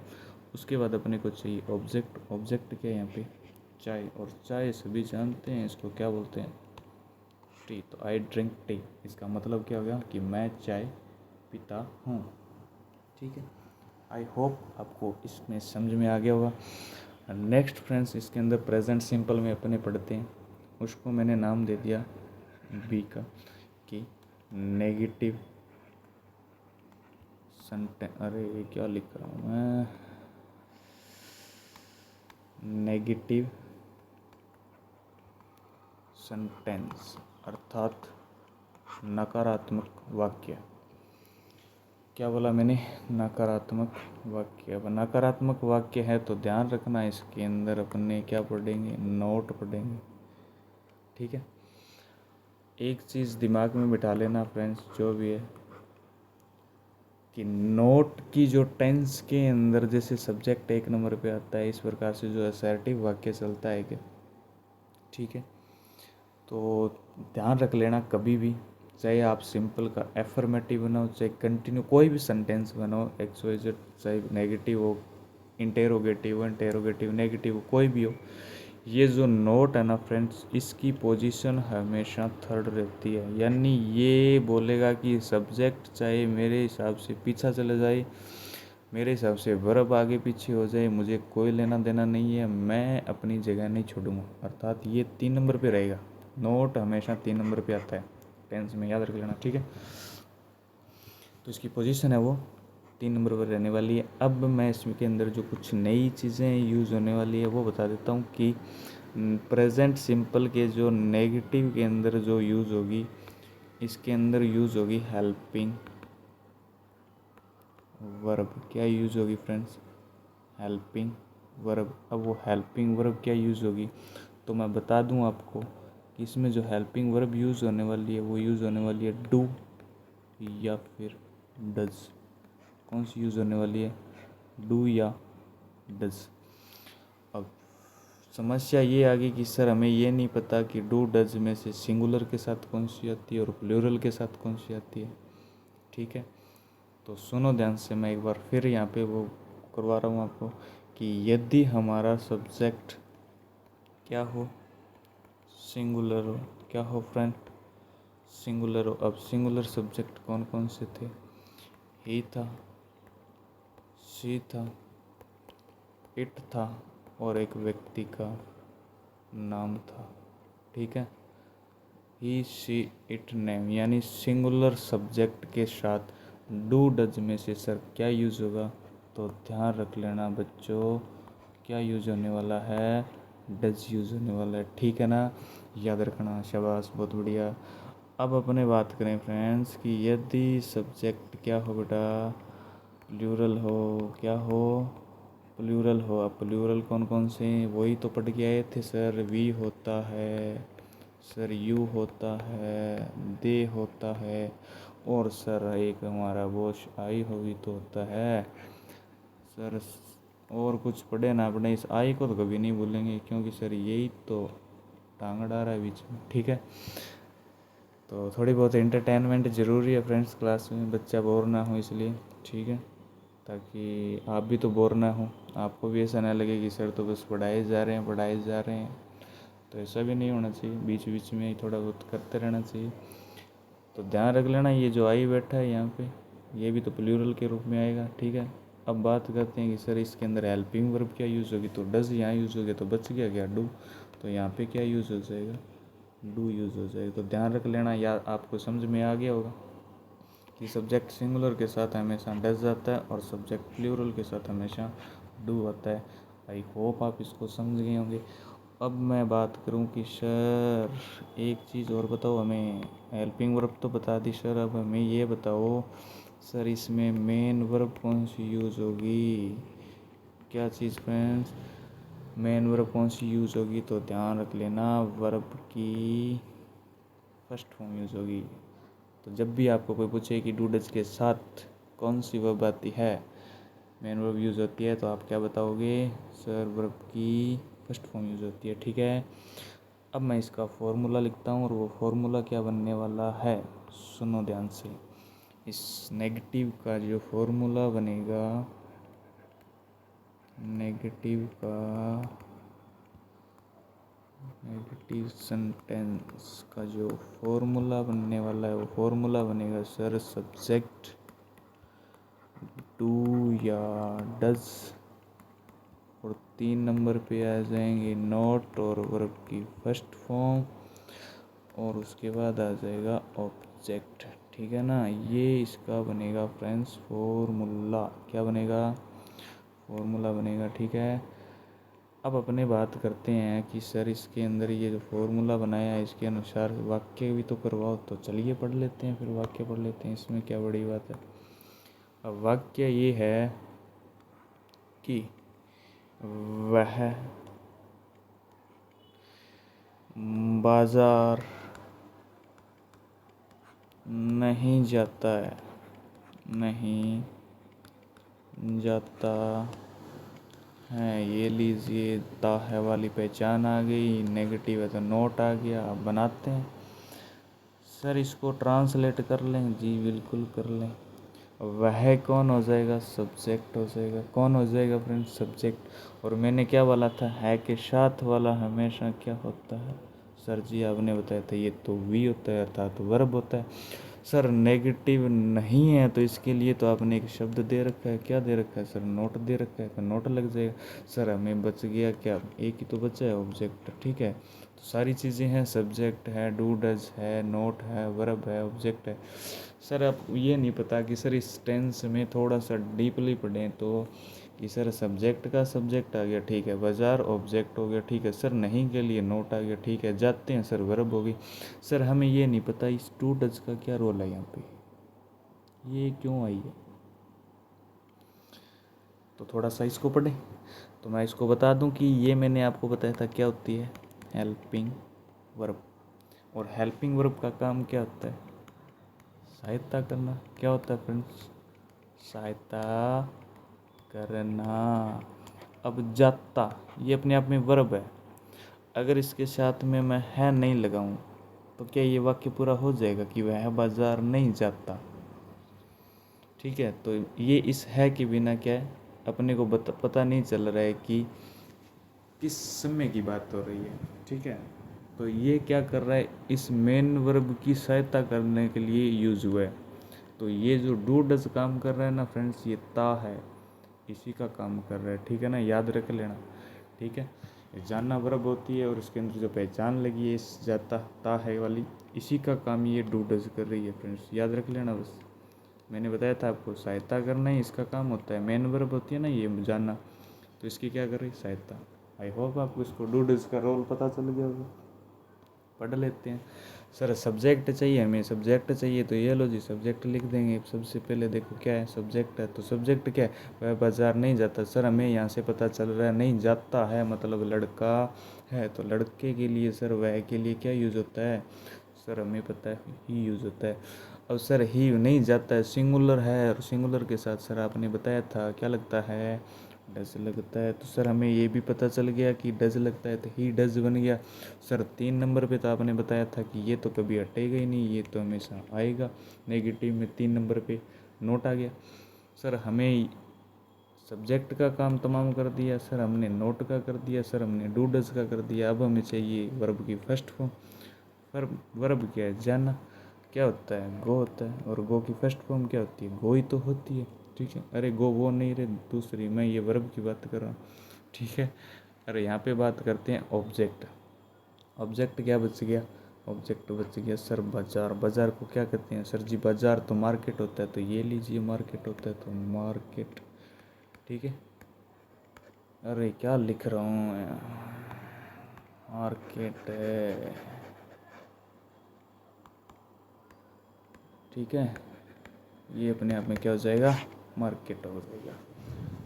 उसके बाद अपने को चाहिए ऑब्जेक्ट। ऑब्जेक्ट क्या है यहाँ पे, चाय। और चाय सभी जानते हैं इसको क्या बोलते हैं, टी। तो आई ड्रिंक टी। इसका मतलब क्या हो गया कि मैं चाय पीता हूँ। ठीक है, आई होप आपको इसमें समझ में आ गया होगा। नेक्स्ट फ्रेंड्स, इसके अंदर प्रेजेंट सिंपल में अपने पढ़ते हैं। उसको मैंने नाम दे दिया बी का कि नेगेटिव सेंटेंस। अरे ये क्या लिख रहा हूँ मैं, नेगेटिव सेंटेंस अर्थात नकारात्मक वाक्य। क्या बोला मैंने? नकारात्मक वाक्य। अब नकारात्मक वाक्य है तो ध्यान रखना, इसके अंदर अपने क्या पढ़ेंगे? नोट पढ़ेंगे। ठीक है, एक चीज़ दिमाग में बिठा लेना फ्रेंड्स, जो भी है कि नोट की जो टेंस के अंदर जैसे सब्जेक्ट एक नंबर पे आता है, इस प्रकार से जो असर्टिव वाक्य चलता है क्या। ठीक है, तो ध्यान रख लेना कभी भी, चाहे आप सिंपल का एफर्मेटिव बनाओ, चाहे कंटिन्यू कोई भी सेंटेंस बनाओ, XYZ, चाहे नेगेटिव हो, इंटेरोगेटिव नेगेटिव हो, कोई भी हो, ये जो नोट है ना फ्रेंड्स, इसकी पोजीशन हमेशा थर्ड रहती है। यानी ये बोलेगा कि सब्जेक्ट चाहे मेरे हिसाब से पीछा चले जाए, मेरे हिसाब से वर्ब आगे पीछे हो जाए, मुझे कोई लेना देना नहीं है, मैं अपनी जगह नहीं छोड़ूंगा। अर्थात ये 3 नंबर पे रहेगा। नोट हमेशा 3 नंबर पे आता है टेंस में, याद रख लेना। ठीक है, तो इसकी पोजीशन है वो 3 नंबर पर रहने वाली है। अब मैं इसके अंदर जो कुछ नई चीज़ें यूज़ होने वाली है वो बता देता हूँ कि प्रेजेंट सिंपल के जो नेगेटिव के अंदर जो यूज़ होगी, इसके अंदर यूज़ होगी हेल्पिंग वर्ब। क्या यूज़ होगी फ्रेंड्स? Helping verb. अब वो हेल्पिंग वर्ब क्या यूज़ होगी, तो मैं बता दूं आपको कि इसमें जो हेल्पिंग वर्ब यूज़ होने वाली है वो यूज़ होने वाली है डू या फिर डज। कौन सी यूज़ होने वाली है? डू या डज। अब समस्या ये आ गई कि सर हमें ये नहीं पता कि डू डज में से सिंगुलर के साथ कौन सी आती है और प्लूरल के साथ कौन सी आती है। ठीक है, तो सुनो ध्यान से, मैं एक बार फिर यहाँ पे वो करवा रहा हूँ आपको कि यदि हमारा सब्जेक्ट क्या हो? सिंगुलर हो। क्या हो फ्रेंड? सिंगुलर हो। अब सिंगुलर सब्जेक्ट कौन कौन से थे? ही था, शी था, इट था और एक व्यक्ति का नाम था। ठीक है, ही शी इट नेम, यानी सिंगुलर सब्जेक्ट के साथ डू डज में से सर क्या यूज़ होगा? तो ध्यान रख लेना बच्चों, क्या यूज़ होने वाला है? डज यूज़ होने वाला है। ठीक है ना, याद रखना। शाबाश, बहुत बढ़िया। अब अपने बात करें फ्रेंड्स कि यदि सब्जेक्ट क्या हो बेटा? प्लूरल हो। क्या हो? प्लूरल हो। अब प्लूरल कौन कौन से? वही तो पढ़ के आए थे सर। वी होता है सर, यू होता है, दे होता है, और सर एक हमारा वॉश आई होगी तो होता है सर। और कुछ पढ़े ना पढ़े, इस आई को तो कभी नहीं भूलेंगे, क्योंकि सर यही तो टांग अड़ा रहा है बीच में। ठीक है, तो थोड़ी बहुत एंटरटेनमेंट ज़रूरी है फ्रेंड्स क्लास में, बच्चा बोर ना हो इसलिए। ठीक है, ताकि आप भी तो बोर ना हो, आपको भी ऐसा ना लगे कि सर तो बस पढ़ाए जा रहे हैं। तो ऐसा भी नहीं होना चाहिए, बीच बीच में थोड़ा बहुत करते रहना चाहिए। तो ध्यान रख लेना, ये जो आई बैठा है यहाँ पे, ये भी तो प्लूरल के रूप में आएगा। ठीक है, अब बात करते हैं कि सर इसके अंदर हेल्पिंग वर्ब क्या यूज़ होगी, तो डज यहाँ यूज़ हो गया, तो बच गया क्या? डू। तो यहाँ पे क्या यूज़ हो जाएगा? डू यूज़ हो जाएगा। तो ध्यान रख लेना, या आपको समझ में आ गया होगा कि सब्जेक्ट सिंगुलर के साथ हमेशा डज आता है और सब्जेक्ट प्लूरल के साथ हमेशा डू आता है। आई होप आप इसको समझ गए होंगे। अब मैं बात करूं कि सर एक चीज़ और बताओ हमें। हेल्पिंग वर्ब तो बता दी सर, अब हमें ये बताओ सर इसमें मेन वर्ब कौन सी यूज़ होगी? क्या चीज़ फ्रेंड्स? मेन वर्ब कौन सी यूज़ होगी? तो ध्यान रख लेना, वर्ब की फर्स्ट फॉर्म यूज़ होगी। तो जब भी आपको कोई पूछे कि डू डज के साथ कौन सी वर्ब आती है, मेन वर्ब यूज़ होती है, तो आप क्या बताओगे? सर वर्ब की फर्स्ट फॉर्म यूज़ होती है। ठीक है, अब मैं इसका फॉर्मूला लिखता हूँ और वो फॉर्मूला क्या बनने वाला है, सुनो ध्यान से। इस नेगेटिव का जो फॉर्मूला बनेगा, नेगेटिव सेंटेंस का जो फॉर्मूला बनने वाला है, वो फॉर्मूला बनेगा सर सब्जेक्ट डू या डज, और 3 नंबर पे आ जाएंगे नॉट और वर्ब की फर्स्ट फॉर्म, और उसके बाद आ जाएगा ऑब्जेक्ट। ठीक है ना, ये इसका बनेगा फ्रेंड्स फॉर्मूला। क्या बनेगा? फॉर्मूला बनेगा। ठीक है, अब अपने बात करते हैं कि सर इसके अंदर ये जो फॉर्मूला बनाया है इसके अनुसार वाक्य भी तो करवाओ। तो चलिए पढ़ लेते हैं, फिर वाक्य पढ़ लेते हैं, इसमें क्या बड़ी बात है। अब वाक्य ये है कि वह बाजार नहीं जाता है, नहीं जाता है। ये लीजिए, ता है वाली पहचान आ गई, नेगेटिव है तो नोट आ गया। अब बनाते हैं। सर इसको ट्रांसलेट कर लें? जी बिल्कुल कर लें। वह कौन हो जाएगा? सब्जेक्ट हो जाएगा। कौन हो जाएगा फ्रेंड्स? सब्जेक्ट। और मैंने क्या बोला था, है के साथ वाला हमेशा क्या होता है? सर जी आपने बताया था ये तो वी होता है, अर्थात तो वर्ब होता है। सर नेगेटिव नहीं है तो इसके लिए तो आपने एक शब्द दे रखा है। क्या दे रखा है सर? नोट दे रखा है, तो नोट लग जाएगा। सर हमें बच गया क्या? एक ही तो बचा है, ऑब्जेक्ट। ठीक है, तो सारी चीज़ें हैं, सब्जेक्ट है, डू डज है, नोट है, वर्ब है, ऑब्जेक्ट है। सर आप ये नहीं पता कि सर इस टेंस में थोड़ा सा डीपली पढ़ें तो कि सर सब्जेक्ट का सब्जेक्ट आ गया, ठीक है, बाजार ऑब्जेक्ट हो गया, ठीक है सर, नहीं के लिए नोट आ गया, ठीक है, जाते हैं सर वर्ब होगी। सर हमें ये नहीं पता इस टू डज का क्या रोल है यहाँ पे, ये क्यों आई है। तो थोड़ा सा इसको पढ़ें। तो मैं इसको बता दूं कि ये मैंने आपको बताया था क्या होती है, हेल्पिंग वर्ब। और हेल्पिंग वर्ब का काम क्या होता है? सहायता करना। क्या होता है फ्रेंड्स? सहायता करना। अब जाता ये अपने आप में वर्ब है। अगर इसके साथ में मैं है नहीं लगाऊं तो क्या ये वाक्य पूरा हो जाएगा कि वह बाजार नहीं जाता? ठीक है, तो ये इस है के बिना क्या है, अपने को पता नहीं चल रहा है कि किस समय की बात हो रही है। ठीक है, तो ये क्या कर रहा है, इस मेन वर्ब की सहायता करने के लिए यूज हुआ है। तो ये जो डू डज काम कर रहा है ना फ्रेंड्स, ये ता है, इसी का काम कर रहा है। ठीक है ना, याद रख लेना। ठीक है, जानना वर्ब होती है और उसके अंदर जो पहचान लगी है इस जाता ता है वाली, इसी का काम ये डू डज कर रही है फ्रेंड्स, याद रख लेना बस। मैंने बताया था आपको, सहायता करना ही इसका काम होता है। मेन वर्ब होती है ना ये जानना, तो इसकी क्या कर रही है, सहायता। आई होप आपको इसको डू डज का रोल पता चल गया होगा। पढ़ लेते हैं। सर सब्जेक्ट चाहिए हमें, सब्जेक्ट चाहिए तो ये लो जी, सब्जेक्ट लिख देंगे। सबसे पहले देखो क्या है, सब्जेक्ट है, तो सब्जेक्ट क्या है, वह बाजार नहीं जाता। सर हमें यहाँ से पता चल रहा है नहीं जाता है मतलब लड़का है, तो लड़के के लिए सर वह के लिए क्या यूज़ होता है? सर हमें पता है ही यूज़ होता है। अब सर ही नहीं जाता है, सिंगुलर है, और सिंगुलर के साथ सर आपने बताया था क्या लगता है, डज लगता है। तो सर हमें ये भी पता चल गया कि डज लगता है, तो ही डज बन गया। सर 3 नंबर पे तो आपने बताया था कि ये तो कभी हटेगा ही नहीं, ये तो हमेशा आएगा। नेगेटिव में 3 नंबर पे नोट आ गया। सर हमें सब्जेक्ट का काम तमाम कर दिया, सर हमने नोट का कर दिया, सर हमने डू डज का कर दिया। अब हमें चाहिए वर्ब की फर्स्ट फॉर्म। वर्ब क्या है, जाना। क्या होता है, गो होता है, और गो की फर्स्ट फॉर्म क्या होती है, गो ही तो होती है। ठीक है, अरे गो वो नहीं रे, दूसरी, मैं ये वर्ब की बात कर रहा हूँ। ठीक है, अरे यहाँ पे बात करते हैं ऑब्जेक्ट। ऑब्जेक्ट क्या बच गया, ऑब्जेक्ट बच गया सर बाजार। बाजार को क्या कहते हैं सर जी, बाजार तो मार्केट होता है, तो ये लीजिए मार्केट होता है, तो मार्केट। ठीक है, अरे क्या लिख रहा हूँ मैं, मार्केट है। ठीक है, ये अपने आप में क्या हो जाएगा, मार्केट हो जाएगा।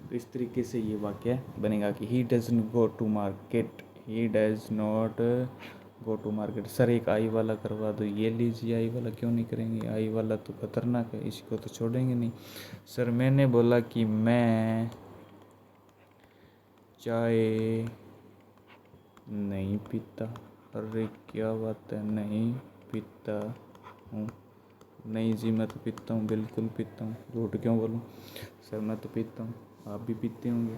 तो इस तरीके से ये वाक्य बनेगा कि he does not go to market, he does not go to market. Sir एक आई वाला करवा दो, ये लीजिए, आई वाला क्यों नहीं करेंगे, आई वाला तो खतरनाक है, इसको तो छोड़ेंगे नहीं। सर मैंने बोला कि मैं चाय नहीं पीता। अरे क्या बात है, नहीं पीता हूँ। नहीं जी मैं तो पीता हूँ, बिल्कुल पीता हूँ, झूठ क्यों बोलूँ। सर मैं तो पीता हूँ, आप भी पीते होंगे।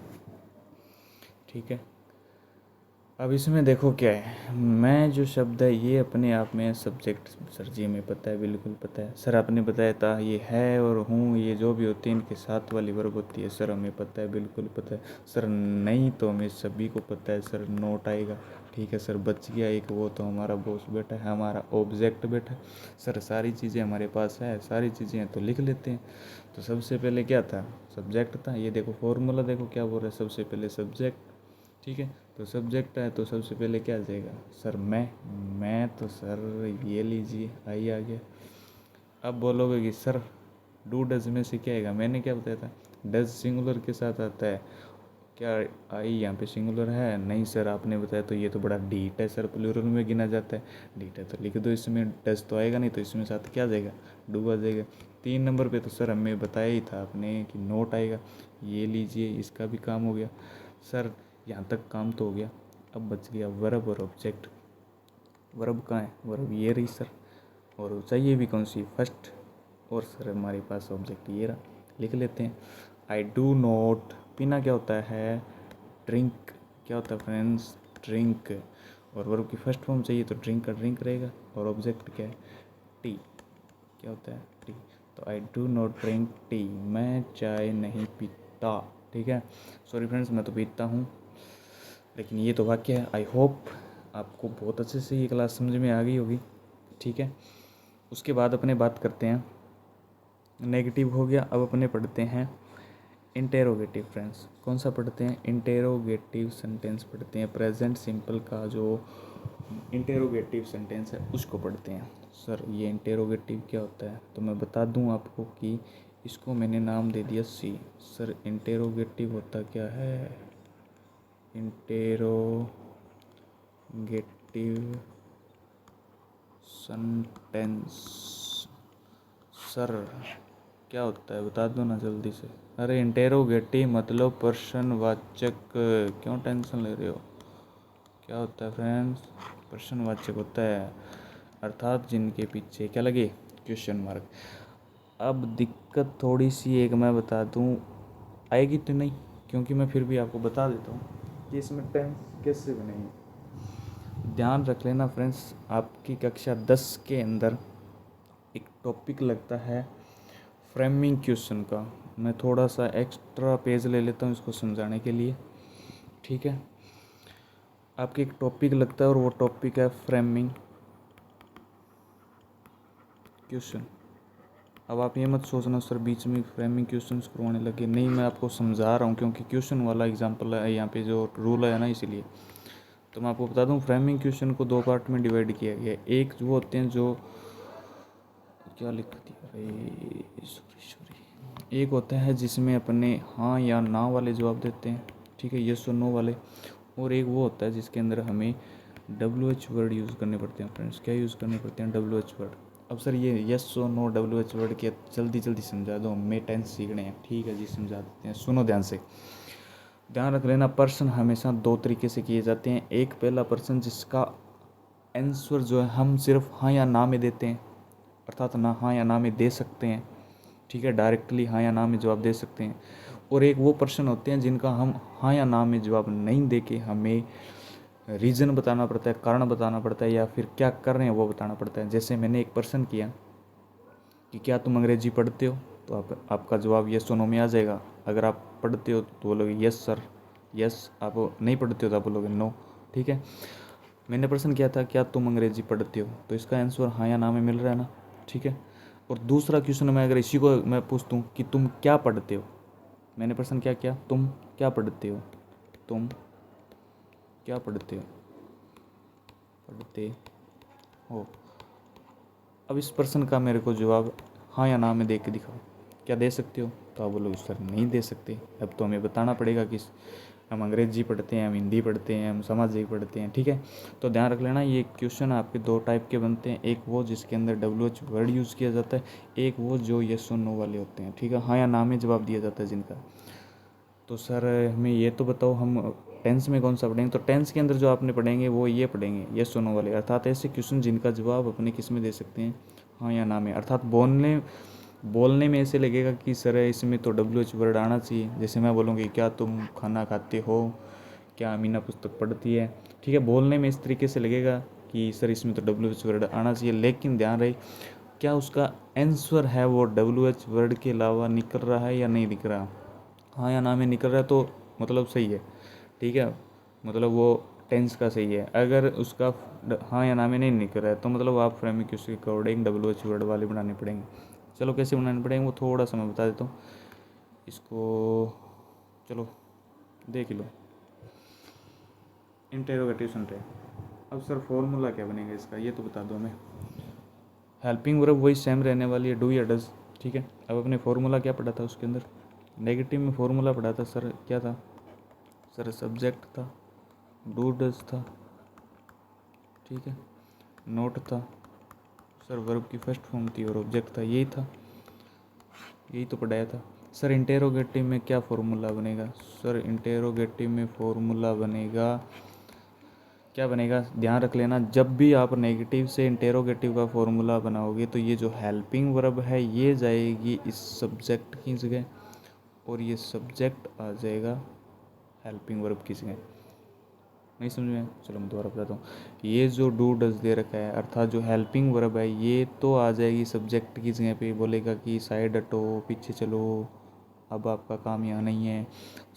ठीक है, अब इसमें देखो क्या है, मैं जो शब्द है ये अपने आप में सब्जेक्ट। सर जी हमें पता है, बिल्कुल पता है। सर आपने बताया था ये है और हूँ, ये जो भी होती है इनके साथ वाली वर्ब होती है। सर हमें पता है, बिल्कुल पता है। सर नहीं तो हमें सभी को पता है, सर नोट आएगा। ठीक है सर, बच गया एक, वो तो हमारा बॉस बैठा है, हमारा ऑब्जेक्ट बैठा है। सर सारी चीज़ें हमारे पास है, सारी चीज़ें हैं तो लिख लेते हैं। तो सबसे पहले क्या था, सब्जेक्ट था। ये देखो फॉर्मूला देखो क्या बोल रहा है, सबसे पहले सब्जेक्ट। ठीक है, तो सब्जेक्ट है तो सबसे पहले क्या आ जाएगा सर मैं तो सर ये लीजिए आई आ गया। अब बोलोगे कि सर डू डज में से क्या आएगा, मैंने क्या बताया था डज सिंगुलर के साथ आता है, क्या आई यहाँ पे सिंगुलर है? नहीं सर आपने बताया तो ये तो बड़ा डीट है सर, प्लूरल में गिना जाता है। डीट है तो लिख दो इसमें, डज तो आएगा नहीं तो इसमें साथ क्या आ जाएगा डू आ जाएगा। 3 नंबर पे तो सर हमें बताया ही था आपने कि नोट आएगा, ये लीजिए इसका भी काम हो गया सर, यहाँ तक काम तो हो गया। अब बच गया वर्ब और ऑब्जेक्ट। वर्ब कहाँ है? वर्ब ये रही सर, और चाहिए भी कौन सी फर्स्ट, और सर हमारे पास ऑब्जेक्ट ये रहा, लिख लेते हैं। आई डू नॉट, पीना क्या होता है ड्रिंक, क्या होता है फ्रेंड्स ड्रिंक, और वर्ब की फर्स्ट फॉर्म चाहिए तो ड्रिंक का ड्रिंक रहेगा, और ऑब्जेक्ट क्या है टी, क्या होता है टी। तो I do not drink tea, मैं चाय नहीं पीता। ठीक है, सॉरी फ्रेंड्स मैं तो पीता हूँ, लेकिन ये तो वाक्य है। आई होप आपको बहुत अच्छे से ये क्लास समझ में आ गई होगी। ठीक है, उसके बाद अपने बात करते हैं, नेगेटिव हो गया, अब अपने पढ़ते हैं इंटेरोगेटिव फ्रेंड्स। कौन सा पढ़ते हैं? इंटेरोगेटिव सेंटेंस पढ़ते हैं। प्रेजेंट सिंपल का जो इंटेरोगेटिव सेंटेंस है उसको पढ़ते हैं। सर ये इंटेरोगेटिव क्या होता है? तो मैं बता दूं आपको कि इसको मैंने नाम दे दिया सी। सर इंटेरोगेटिव होता क्या है? इंटेरोगेटिव सेंटेंस सर क्या होता है बता दो ना जल्दी से। अरे इंटेरोगेटिव मतलब प्रश्नवाचक, क्यों टेंशन ले रहे हो? क्या होता है फ्रेंड्स? प्रश्नवाचक होता है, अर्थात जिनके पीछे क्या लगे क्वेश्चन मार्क। अब दिक्कत थोड़ी सी एक मैं बता दूं, आएगी तो नहीं, क्योंकि मैं फिर भी आपको बता देता हूँ कि इसमें टेंस कैसे बनेंगे। ध्यान रख लेना फ्रेंड्स, आपकी कक्षा 10 के अंदर एक टॉपिक लगता है फ्रेमिंग क्वेश्चन का। मैं थोड़ा सा एक्स्ट्रा पेज ले लेता हूँ इसको समझाने के लिए। ठीक है, आपके एक टॉपिक लगता है और वो टॉपिक है फ्रेमिंग क्वेश्चन। अब आप ये मत सोचना सर बीच में फ्रेमिंग क्वेश्चंस करवाने लगे, नहीं मैं आपको समझा रहा हूँ क्योंकि क्वेश्चन वाला एग्जांपल है यहाँ पे जो रूल है ना, इसीलिए। तो मैं आपको बता दूँ फ्रेमिंग क्वेश्चन को 2 पार्ट में डिवाइड किया गया है। एक वो होते हैं जो क्या लिख दिया, अरे सॉरी, एक होता है जिसमें अपने हाँ या ना वाले जवाब देते हैं, ठीक है, यस और नो वाले। और एक वो होता है जिसके अंदर हमें WH वर्ड यूज़ करने पड़ते हैं फ्रेंड्स। क्या यूज़ करने पड़ते हैं? WH word. अब सर ये यस और नो WH वर्ड के जल्दी जल्दी समझा दो, हमें टेंस सीखने हैं। ठीक है जी, समझा देते हैं, सुनो ध्यान से। ध्यान रख लेना, पर्सन हमेशा 2 तरीके से किए जाते हैं। एक पहला पर्सन जिसका आंसर जो है हम सिर्फ हाँ या ना में देते हैं, अर्थात ना हाँ या ना में दे सकते हैं। ठीक है, डायरेक्टली हाँ या ना में जवाब दे सकते हैं। और एक वो पर्सन होते हैं जिनका हम हाँ या ना में जवाब नहीं दे के हमें रीज़न बताना पड़ता है, कारण बताना पड़ता है, या फिर क्या कर रहे हैं वो बताना पड़ता है। जैसे मैंने एक पर्सन किया कि क्या तुम अंग्रेजी पढ़ते हो, तो आपका जवाब यस और नो में आ जाएगा। अगर आप पढ़ते हो तो बोलोगे यस सर, यस। आप नहीं पढ़ते हो तो आप बोलोगे नो। ठीक है, मैंने प्रश्न किया था क्या तुम अंग्रेजी पढ़ते हो, तो इसका आंसर हाँ या ना में मिल रहा है ना। ठीक है, और दूसरा क्वेश्चन में अगर इसी को मैं पूछता हूँ कि तुम क्या पढ़ते हो, मैंने प्रश्न क्या किया, तुम क्या पढ़ते हो, तुम क्या पढ़ते हो, पढ़ते हो। अब इस प्रश्न का मेरे को जवाब हाँ या ना में दे के दिखाओ, क्या दे सकते हो? तो आप बोलोगे सर नहीं दे सकते। अब तो हमें बताना पड़ेगा कि हम अंग्रेजी पढ़ते हैं, हम हिंदी पढ़ते हैं, हम सामाजिक पढ़ते हैं। ठीक है, तो ध्यान रख लेना ये क्वेश्चन आपके 2 टाइप के बनते हैं। एक वो जिसके अंदर WH वर्ड यूज़ किया जाता है, एक वो जो यस और नो वाले होते हैं। ठीक है, हाँ या ना में जवाब दिया जाता है जिनका। तो सर हमें ये तो बताओ हम टेंस में कौन सा पढ़ेंगे? तो टेंस के अंदर जो आपने पढ़ेंगे वो ये पढ़ेंगे यस और नो वाले, अर्थात ऐसे क्वेश्चन जिनका जवाब अपने किस में दे सकते हैं, हाँ या ना में। अर्थात बोलने में ऐसे लगेगा कि सर इसमें तो WH वर्ड आना चाहिए। जैसे मैं बोलूँगी क्या तुम खाना खाते हो, क्या अमीना पुस्तक पढ़ती है। ठीक है, बोलने में इस तरीके से लगेगा कि सर इसमें तो WH वर्ड आना चाहिए, लेकिन ध्यान रहे क्या उसका आंसर है वो WH वर्ड के अलावा निकल रहा है या नहीं दिख रहा। हाँ या ना में निकल रहा है तो मतलब सही है। ठीक है, मतलब वो टेंस का सही है। अगर उसका हाँ या ना में नहीं निकल रहा है तो मतलब आप फ्रेमिंग उसके अकॉर्डिंग WH वर्ड वाले बनाने पड़ेंगे। चलो कैसे बनाने पड़ेंगे वो थोड़ा सा मैं बता देता हूँ इसको, चलो देख लो। इंटेरोगेटिव सुन रहे। अब सर फॉर्मूला क्या बनेगा इसका, ये तो बता दो हमें। हेल्पिंग वर्ब वही सेम रहने वाली है, डू या डज, ठीक है। अब अपने फॉर्मूला क्या पढ़ा था उसके अंदर, नेगेटिव में फॉर्मूला पढ़ा था सर, क्या था सर, सब्जेक्ट था, डू डज था, ठीक है, नोट था सर, वर्ब की फर्स्ट फॉर्म थी, और ऑब्जेक्ट था, यही था, यही तो पढ़ाया था सर। इंटेरोगेटिव में क्या फॉर्मूला बनेगा सर, इंटेरोगेटिव में फॉर्मूला बनेगा, क्या बनेगा, ध्यान रख लेना, जब भी आप नेगेटिव से इंटेरोगेटिव का फॉर्मूला बनाओगे तो ये जो हेल्पिंग वर्ब है ये जाएगी इस सब्जेक्ट की जगह, और ये सब्जेक्ट आ जाएगा हेल्पिंग वर्ब की जगह। नहीं समझ में, चलो मैं दोबारा बताता हूँ। ये जो डू डज दे रखा है, अर्थात जो हेल्पिंग वर्ब है, ये तो आ जाएगी सब्जेक्ट की जगह पे, बोलेगा कि साइड हटो, पीछे चलो, अब आपका काम यहाँ नहीं है।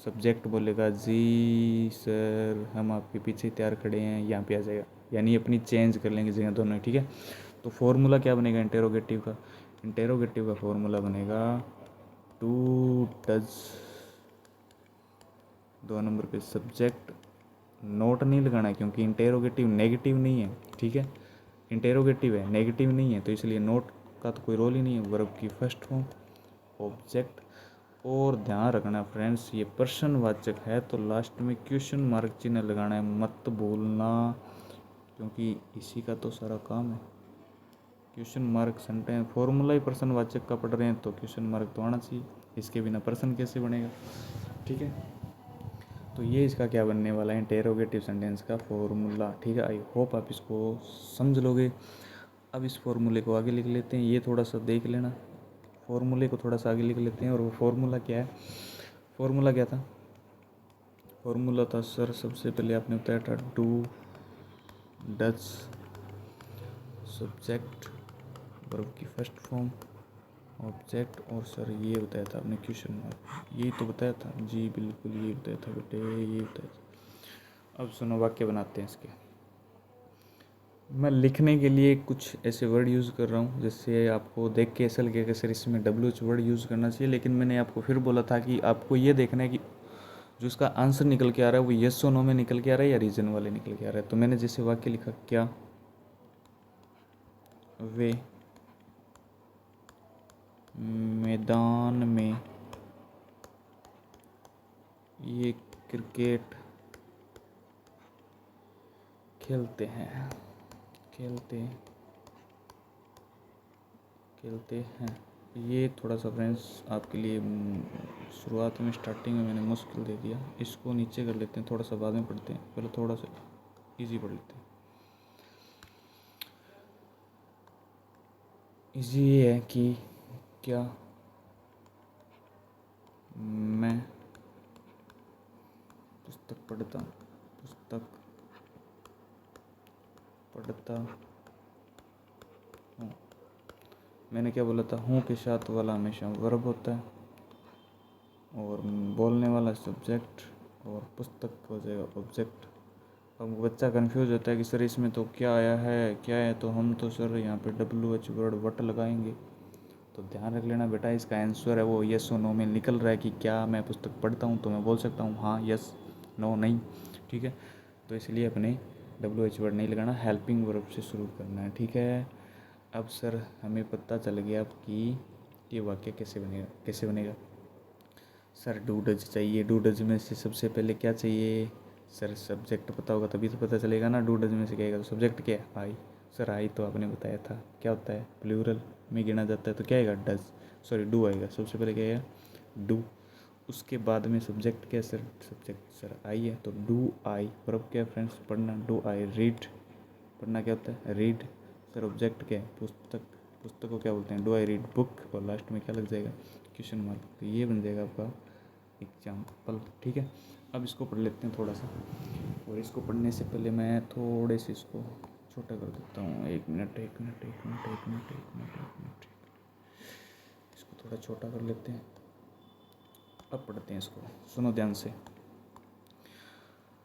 सब्जेक्ट बोलेगा जी सर हम आपके पीछे तैयार खड़े हैं, यहाँ पे आ जाएगा, यानी अपनी चेंज कर लेंगे जगह दोनों, ठीक है। तो फॉर्मूला क्या बनेगा इंटेरोगेटिव का, इंटेरोगेटिव का फॉर्मूला बनेगा टू डज, 2 नंबर पे सब्जेक्ट, नोट नहीं लगाना है क्योंकि इंटेरोगेटिव नेगेटिव नहीं है, ठीक है, इंटेरोगेटिव है, नेगेटिव नहीं है, तो इसलिए नोट का तो कोई रोल ही नहीं है, वर्ब की फर्स्ट फॉर्म, ऑब्जेक्ट। और ध्यान रखना फ्रेंड्स, ये प्रश्नवाचक है तो लास्ट में क्वेश्चन मार्क चिन्ह लगाना है, मत भूलना, क्योंकि इसी का तो सारा काम है। क्वेश्चन मार्क सेंटेंस, फॉर्मूला ही प्रश्नवाचक का पढ़ रहे हैं तो क्वेश्चन मार्क तो आना चाहिए, इसके बिना प्रश्न कैसे बनेगा, ठीक है। तो ये इसका क्या बनने वाला है, इंटेरोगेटिव सेंटेंस का फॉर्मूला, ठीक है। आई होप आप इसको समझ लोगे। अब इस फॉर्मूले को आगे लिख लेते हैं, ये थोड़ा सा देख लेना, फॉर्मूले को थोड़ा सा आगे लिख लेते हैं। और वो फॉर्मूला क्या है, फॉर्मूला क्या था, फॉर्मूला था सर, सबसे पहले आपने बताया था डू डज सब्जेक्ट, वर्ब की फर्स्ट फॉर्म, ऑब्जेक्ट, और सर ये बताया था आपने क्वेश्चन मार्क, यही तो बताया था जी, बिल्कुल यही बताया था बेटे, यही बताया था। अब सुनो वाक्य बनाते हैं इसके। मैं लिखने के लिए कुछ ऐसे वर्ड यूज़ कर रहा हूँ जिससे आपको देख के ऐसा लगेगा सर इसमें WH वर्ड यूज़ करना चाहिए, लेकिन मैंने आपको फिर बोला था कि आपको ये देखना है कि जो इसका आंसर निकल के आ रहा है वो येस और नो में निकल के आ रहा है या रीजन वाले निकल के आ रहा है। तो मैंने जैसे वाक्य लिखा, क्या वे मैदान में ये क्रिकेट खेलते हैं, खेलते खेलते हैं। ये थोड़ा सा फ्रेंड्स आपके लिए शुरुआत में स्टार्टिंग में मैंने मुश्किल दे दिया, इसको नीचे कर लेते हैं, थोड़ा सा बाद में पढ़ते हैं, पहले थोड़ा सा इजी पढ़ लेते हैं। इजी ये है कि क्या मैं पुस्तक पढ़ता हूँ। मैंने क्या बोला था, हूँ के साथ वाला हमेशा वर्ब होता है, और बोलने वाला सब्जेक्ट, और पुस्तक हो जाएगा ऑब्जेक्ट। अब बच्चा कंफ्यूज होता है कि सर इसमें तो क्या आया है क्या है, तो हम तो सर यहाँ पे WH वर्ड वट लगाएंगे। तो ध्यान रख लेना बेटा, इसका आंसर है वो येस और नो में निकल रहा है कि क्या मैं पुस्तक पढ़ता हूँ, तो मैं बोल सकता हूँ हाँ यस, नो नहीं, ठीक है। तो इसलिए अपने WH वर्ड नहीं लगाना, हेल्पिंग वर्ब से शुरू करना है, ठीक है। अब सर हमें पता चल गया कि ये वाक्य कैसे बनेगा। सर डू डज चाहिए, डू डज में से सबसे पहले क्या चाहिए सर, सब्जेक्ट पता होगा तभी तो पता चलेगा ना, डू डज में से क्या आएगा, तो सब्जेक्ट क्या है, आई। सर आई तो आपने बताया था क्या होता है, प्लूरल में गिना जाता है, तो क्या आएगा, डज, सॉरी डू आएगा, सबसे पहले क्या आएगा, डू। उसके बाद में सब्जेक्ट क्या है सर, सब्जेक्ट सर आई है, तो डू आई। वर्ब क्या है फ्रेंड्स, पढ़ना, डू आई रीड, पढ़ना क्या होता है, रीड। सर ऑब्जेक्ट क्या है, पुस्तक, पुस्तक को क्या बोलते हैं, डू आई रीड बुक, और लास्ट में क्या लग जाएगा, क्वेश्चन मार्क। तो ये बन जाएगा आपका एग्जाम्पल, ठीक है। अब इसको पढ़ लेते हैं थोड़ा सा, और इसको पढ़ने से पहले मैं थोड़े से इसको छोटा कर देता हूँ, एक मिनट, इसको थोड़ा छोटा कर लेते हैं। अब पढ़ते हैं इसको, सुनो ध्यान से।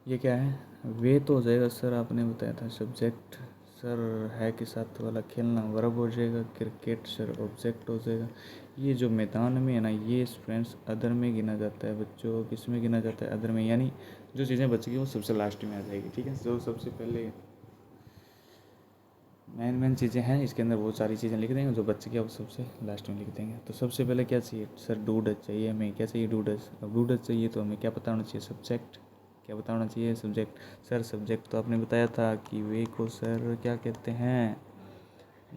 ये क्या है, वे तो हो जाएगा सर, आपने बताया था सब्जेक्ट, सर है के साथ वाला खेलना वर्ब हो जाएगा, क्रिकेट सर ऑब्जेक्ट हो जाएगा। ये जो मैदान में है ना, ये फ्रेंड्स अदर में गिना जाता है बच्चों, किस में गिना जाता है, अदर में, यानी जो चीज़ें बच गई वो सबसे लास्ट में आ जाएगी, ठीक है। जो सबसे पहले मेन चीज़ें हैं इसके अंदर बहुत सारी चीज़ें लिख देंगे, जो बच गया वो सबसे लास्ट में लिख देंगे। तो सबसे पहले क्या चाहिए सर, डू डज चाहिए हमें। क्या चाहिए, डू डज। अब डू डज चाहिए तो हमें क्या पता होना चाहिए, सब्जेक्ट। क्या पता होना चाहिए, सब्जेक्ट। सर सब्जेक्ट तो आपने बताया था कि वे को सर क्या कहते हैं,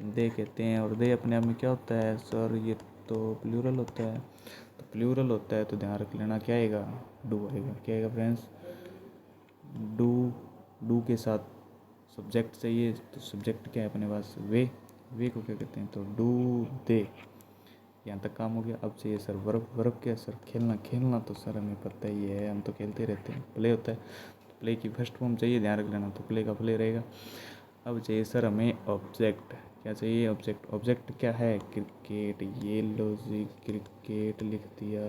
दे कहते हैं। और दे अपने आप में क्या होता है सर, ये तो प्लूरल होता है। तो प्लूरल होता है तो ध्यान रख लेना क्या आएगा, डू आएगा। क्या आएगा फ्रेंड्स, डू। डू के साथ सब्जेक्ट चाहिए, तो सब्जेक्ट क्या है अपने पास, वे को क्या कहते हैं, तो डू दे। यहाँ तक काम हो गया। अब चाहिए सर वर्ब। वर्ब क्या है सर, खेलना। खेलना तो सर हमें पता ही है, हम तो खेलते रहते हैं। प्ले होता है, तो प्ले की फर्स्ट फॉर्म चाहिए, ध्यान रख लेना, तो प्ले का प्ले रहेगा। अब चाहिए सर हमें ऑब्जेक्ट। क्या चाहिए, ऑब्जेक्ट। ऑब्जेक्ट क्या है, क्रिकेट। ये लो जी, क्रिकेट लिख दिया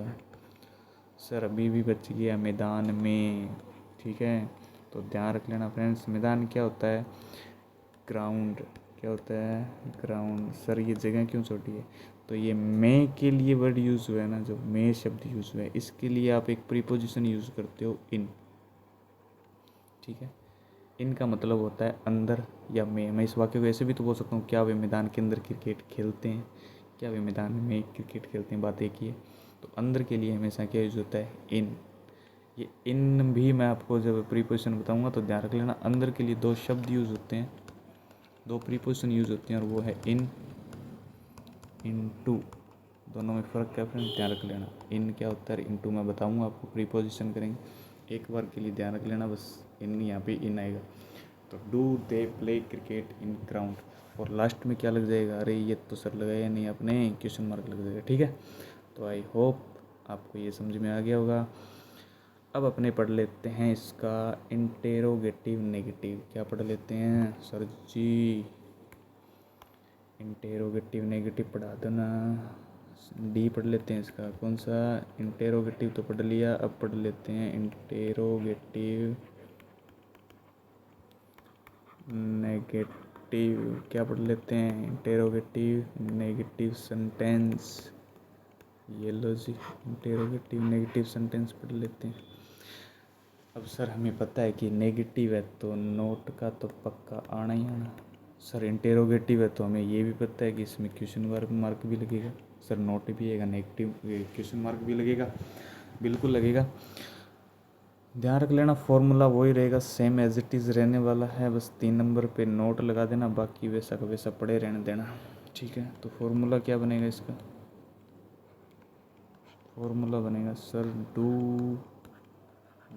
सर। अभी भी बच गया मैदान में, ठीक है। तो ध्यान रख लेना फ्रेंड्स, मैदान क्या होता है, ग्राउंड। क्या होता है, ग्राउंड। सर ये जगह क्यों छोटी है, तो ये मे के लिए वर्ड यूज़ हुआ है ना, जो मे शब्द यूज़ हुआ है, इसके लिए आप एक प्रीपोजिशन यूज़ करते हो इन, ठीक है। इन का मतलब होता है अंदर या में। मैं इस वाक्य को ऐसे भी तो बोल सकता हूँ, क्या वे मैदान के अंदर क्रिकेट खेलते हैं, क्या वे मैदान में क्रिकेट खेलते हैं, बात एक ही है। तो अंदर के लिए हमेशा क्या यूज़ होता है, इन। ये इन भी मैं आपको जब प्रीपोजिशन बताऊंगा तो ध्यान रख लेना, अंदर के लिए दो शब्द यूज़ होते हैं, दो प्रीपोजिशन यूज़ होते हैं, और वो है इन, इनटू। दोनों में फ़र्क क्या फ्रेंड, ध्यान रख लेना। इन क्या होता है, इनटू मैं बताऊंगा आपको, प्रीपोजिशन करेंगे। एक बार के लिए ध्यान रख लेना बस, इन यहाँ पे इन आएगा। तो do they play cricket in ground. और लास्ट में क्या लग जाएगा, अरे ये तो सर लगाया नहीं आपने, क्वेश्चन मार्क लग जाएगा, ठीक है। तो आई होप आपको ये समझ में आ गया होगा। अब अपने पढ़ लेते हैं इसका इंटेरोगेटिव नेगेटिव। क्या पढ़ लेते हैं सर जी, इंटेरोगेटिव नेगेटिव पढ़ा दो ना। डी पढ़ लेते हैं इसका, कौन सा, इंटेरोगेटिव तो पढ़ लिया, अब पढ़ लेते हैं इंटेरोगेटिव नेगेटिव। क्या पढ़ लेते हैं, इंटेरोगेटिव नेगेटिव सेंटेंस। ये लो जी, इंटेरोगेटिव नेगेटिव सेंटेंस पढ़ लेते हैं। अब सर हमें पता है कि नेगेटिव है तो नोट का तो पक्का आना ही आना। सर इंटेरोगेटिव है तो हमें ये भी पता है कि इसमें क्वेश्चन मार्क भी लगेगा। सर नोट भी आएगा, नेगेटिव क्वेश्चन मार्क भी लगेगा, बिल्कुल लगेगा। ध्यान रख लेना, फॉर्मूला वही रहेगा, सेम एज इट इज़ रहने वाला है। बस 3 नंबर पे नोट लगा देना, बाकी वैसा का वैसा पड़े रहने देना, ठीक है। तो फॉर्मूला क्या बनेगा इसका, फॉर्मूला बनेगा sir do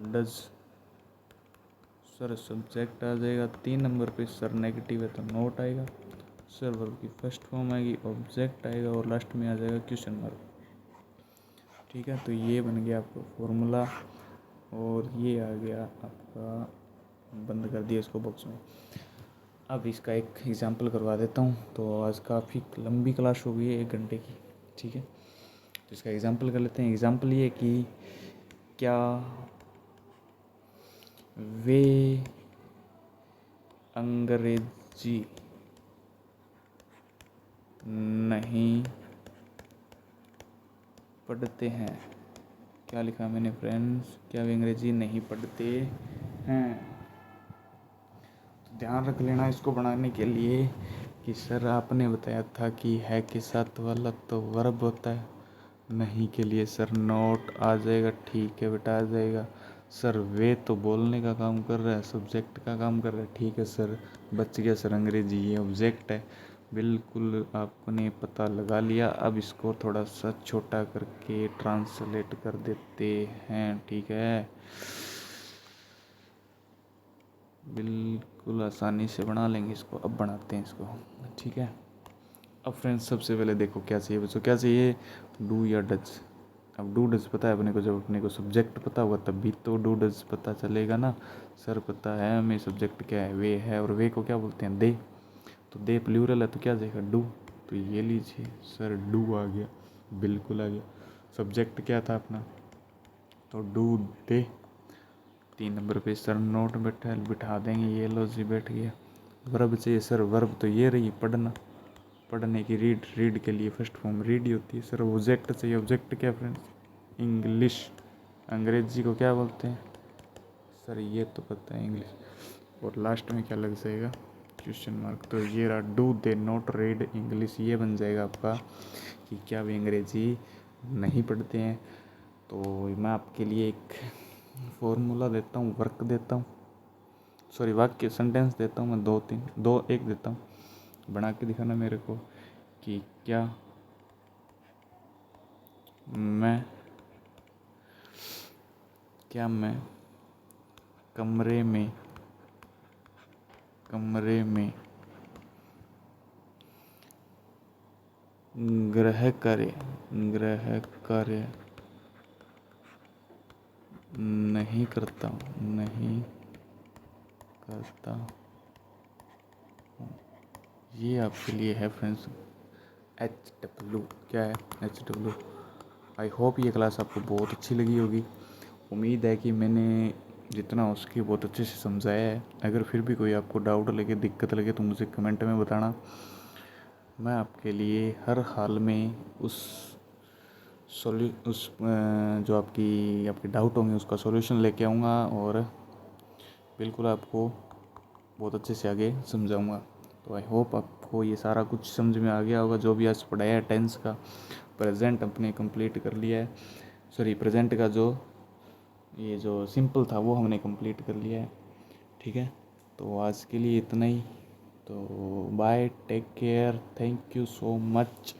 does. Sir subject आ जाएगा 3 नंबर पे, सर नेगेटिव है तो नोट आएगा। सर वर्ब की फर्स्ट फॉर्म आएगी, ऑब्जेक्ट आएगा, और लास्ट में आ जाएगा क्वेश्चन मार्क, ठीक है। तो ये बन गया आपका फॉर्मूला, और ये आ गया आपका, बंद कर दिया इसको बॉक्स में। अब इसका एक एग्जांपल करवा देता हूँ। तो आज काफ़ी लंबी क्लास हो गई है, 1 घंटे की, ठीक है। तो इसका एग्जांपल कर लेते हैं। एग्जांपल ये कि क्या वे अंग्रेजी नहीं पढ़ते हैं। क्या लिखा मैंने फ्रेंड्स, क्या वे अंग्रेजी नहीं पढ़ते हैं। तो ध्यान रख लेना इसको बनाने के लिए कि सर आपने बताया था कि है के साथ वाला तो वर्ब होता है, नहीं के लिए सर नोट आ जाएगा, ठीक है बेटा आ जाएगा। सर वे तो बोलने का काम कर रहा है, सब्जेक्ट का काम कर रहा है, ठीक है सर। बच गया सर अंग्रेजी, ये ऑब्जेक्ट है, बिल्कुल आपने पता लगा लिया। अब इसको थोड़ा सा छोटा करके ट्रांसलेट कर देते हैं, ठीक है। बिल्कुल आसानी से बना लेंगे इसको। अब बनाते हैं इसको, ठीक है। अब फ्रेंड्स सबसे पहले देखो क्या चाहिए बच्चों, क्या चाहिए, डू या डज। अब डू डज पता है अपने को, जब अपने को सब्जेक्ट पता होगा तब भी तो डू डज पता चलेगा ना। सर पता है हमें सब्जेक्ट क्या है, वे है, और वे को क्या बोलते हैं, दे। तो दे प्लूरल है तो क्या जाएगा, डू। तो ये लीजिए सर डू आ गया, बिल्कुल आ गया। सब्जेक्ट क्या था अपना, तो डू दे। 3 नंबर पे सर नोट बिठा देंगे, ये लो जी बैठ गया। वर्ब चाहिए सर, वर्ब तो ये रही पढ़ना, पढ़ने की, रीड। रीड के लिए फर्स्ट फॉर्म रीड ही होती है। सर ऑब्जेक्ट चाहिए, ऑब्जेक्ट क्या फ्रेंड्स, इंग्लिश। अंग्रेजी को क्या बोलते हैं सर ये तो पता है इंग्लिश, और लास्ट में क्या लग जाएगा, क्वेश्चन मार्क। तो ये रहा, do they not read English, ये बन जाएगा आपका कि क्या वे अंग्रेजी नहीं पढ़ते हैं। तो मैं आपके लिए एक फॉर्मूला देता हूँ, वर्क देता हूँ, सॉरी वाक्य सेंटेंस देता हूँ मैं, एक देता हूँ, बना के दिखाना मेरे को कि क्या मैं कमरे में गृह कार्य नहीं करता हूँ। ये आपके लिए है फ्रेंड्स, HW। क्या है HW? आई होप ये क्लास आपको बहुत अच्छी लगी होगी। उम्मीद है कि मैंने जितना हो सके बहुत अच्छे से समझाया है। अगर फिर भी कोई आपको डाउट लगे, दिक्कत लगे, तो मुझे कमेंट में बताना। मैं आपके लिए हर हाल में जो आपके डाउट होंगे उसका सॉल्यूशन लेके आऊँगा, और बिल्कुल आपको बहुत अच्छे से आगे समझाऊँगा। तो आई होप आपको ये सारा कुछ समझ में आ गया होगा। जो भी आज पढ़ाया है टेंस का, प्रेजेंट अपने कंप्लीट कर लिया है, सॉरी प्रेजेंट का ये जो सिंपल था वो हमने कंप्लीट कर लिया है। ठीक है, तो आज के लिए इतना ही। तो bye, take care, thank you so much.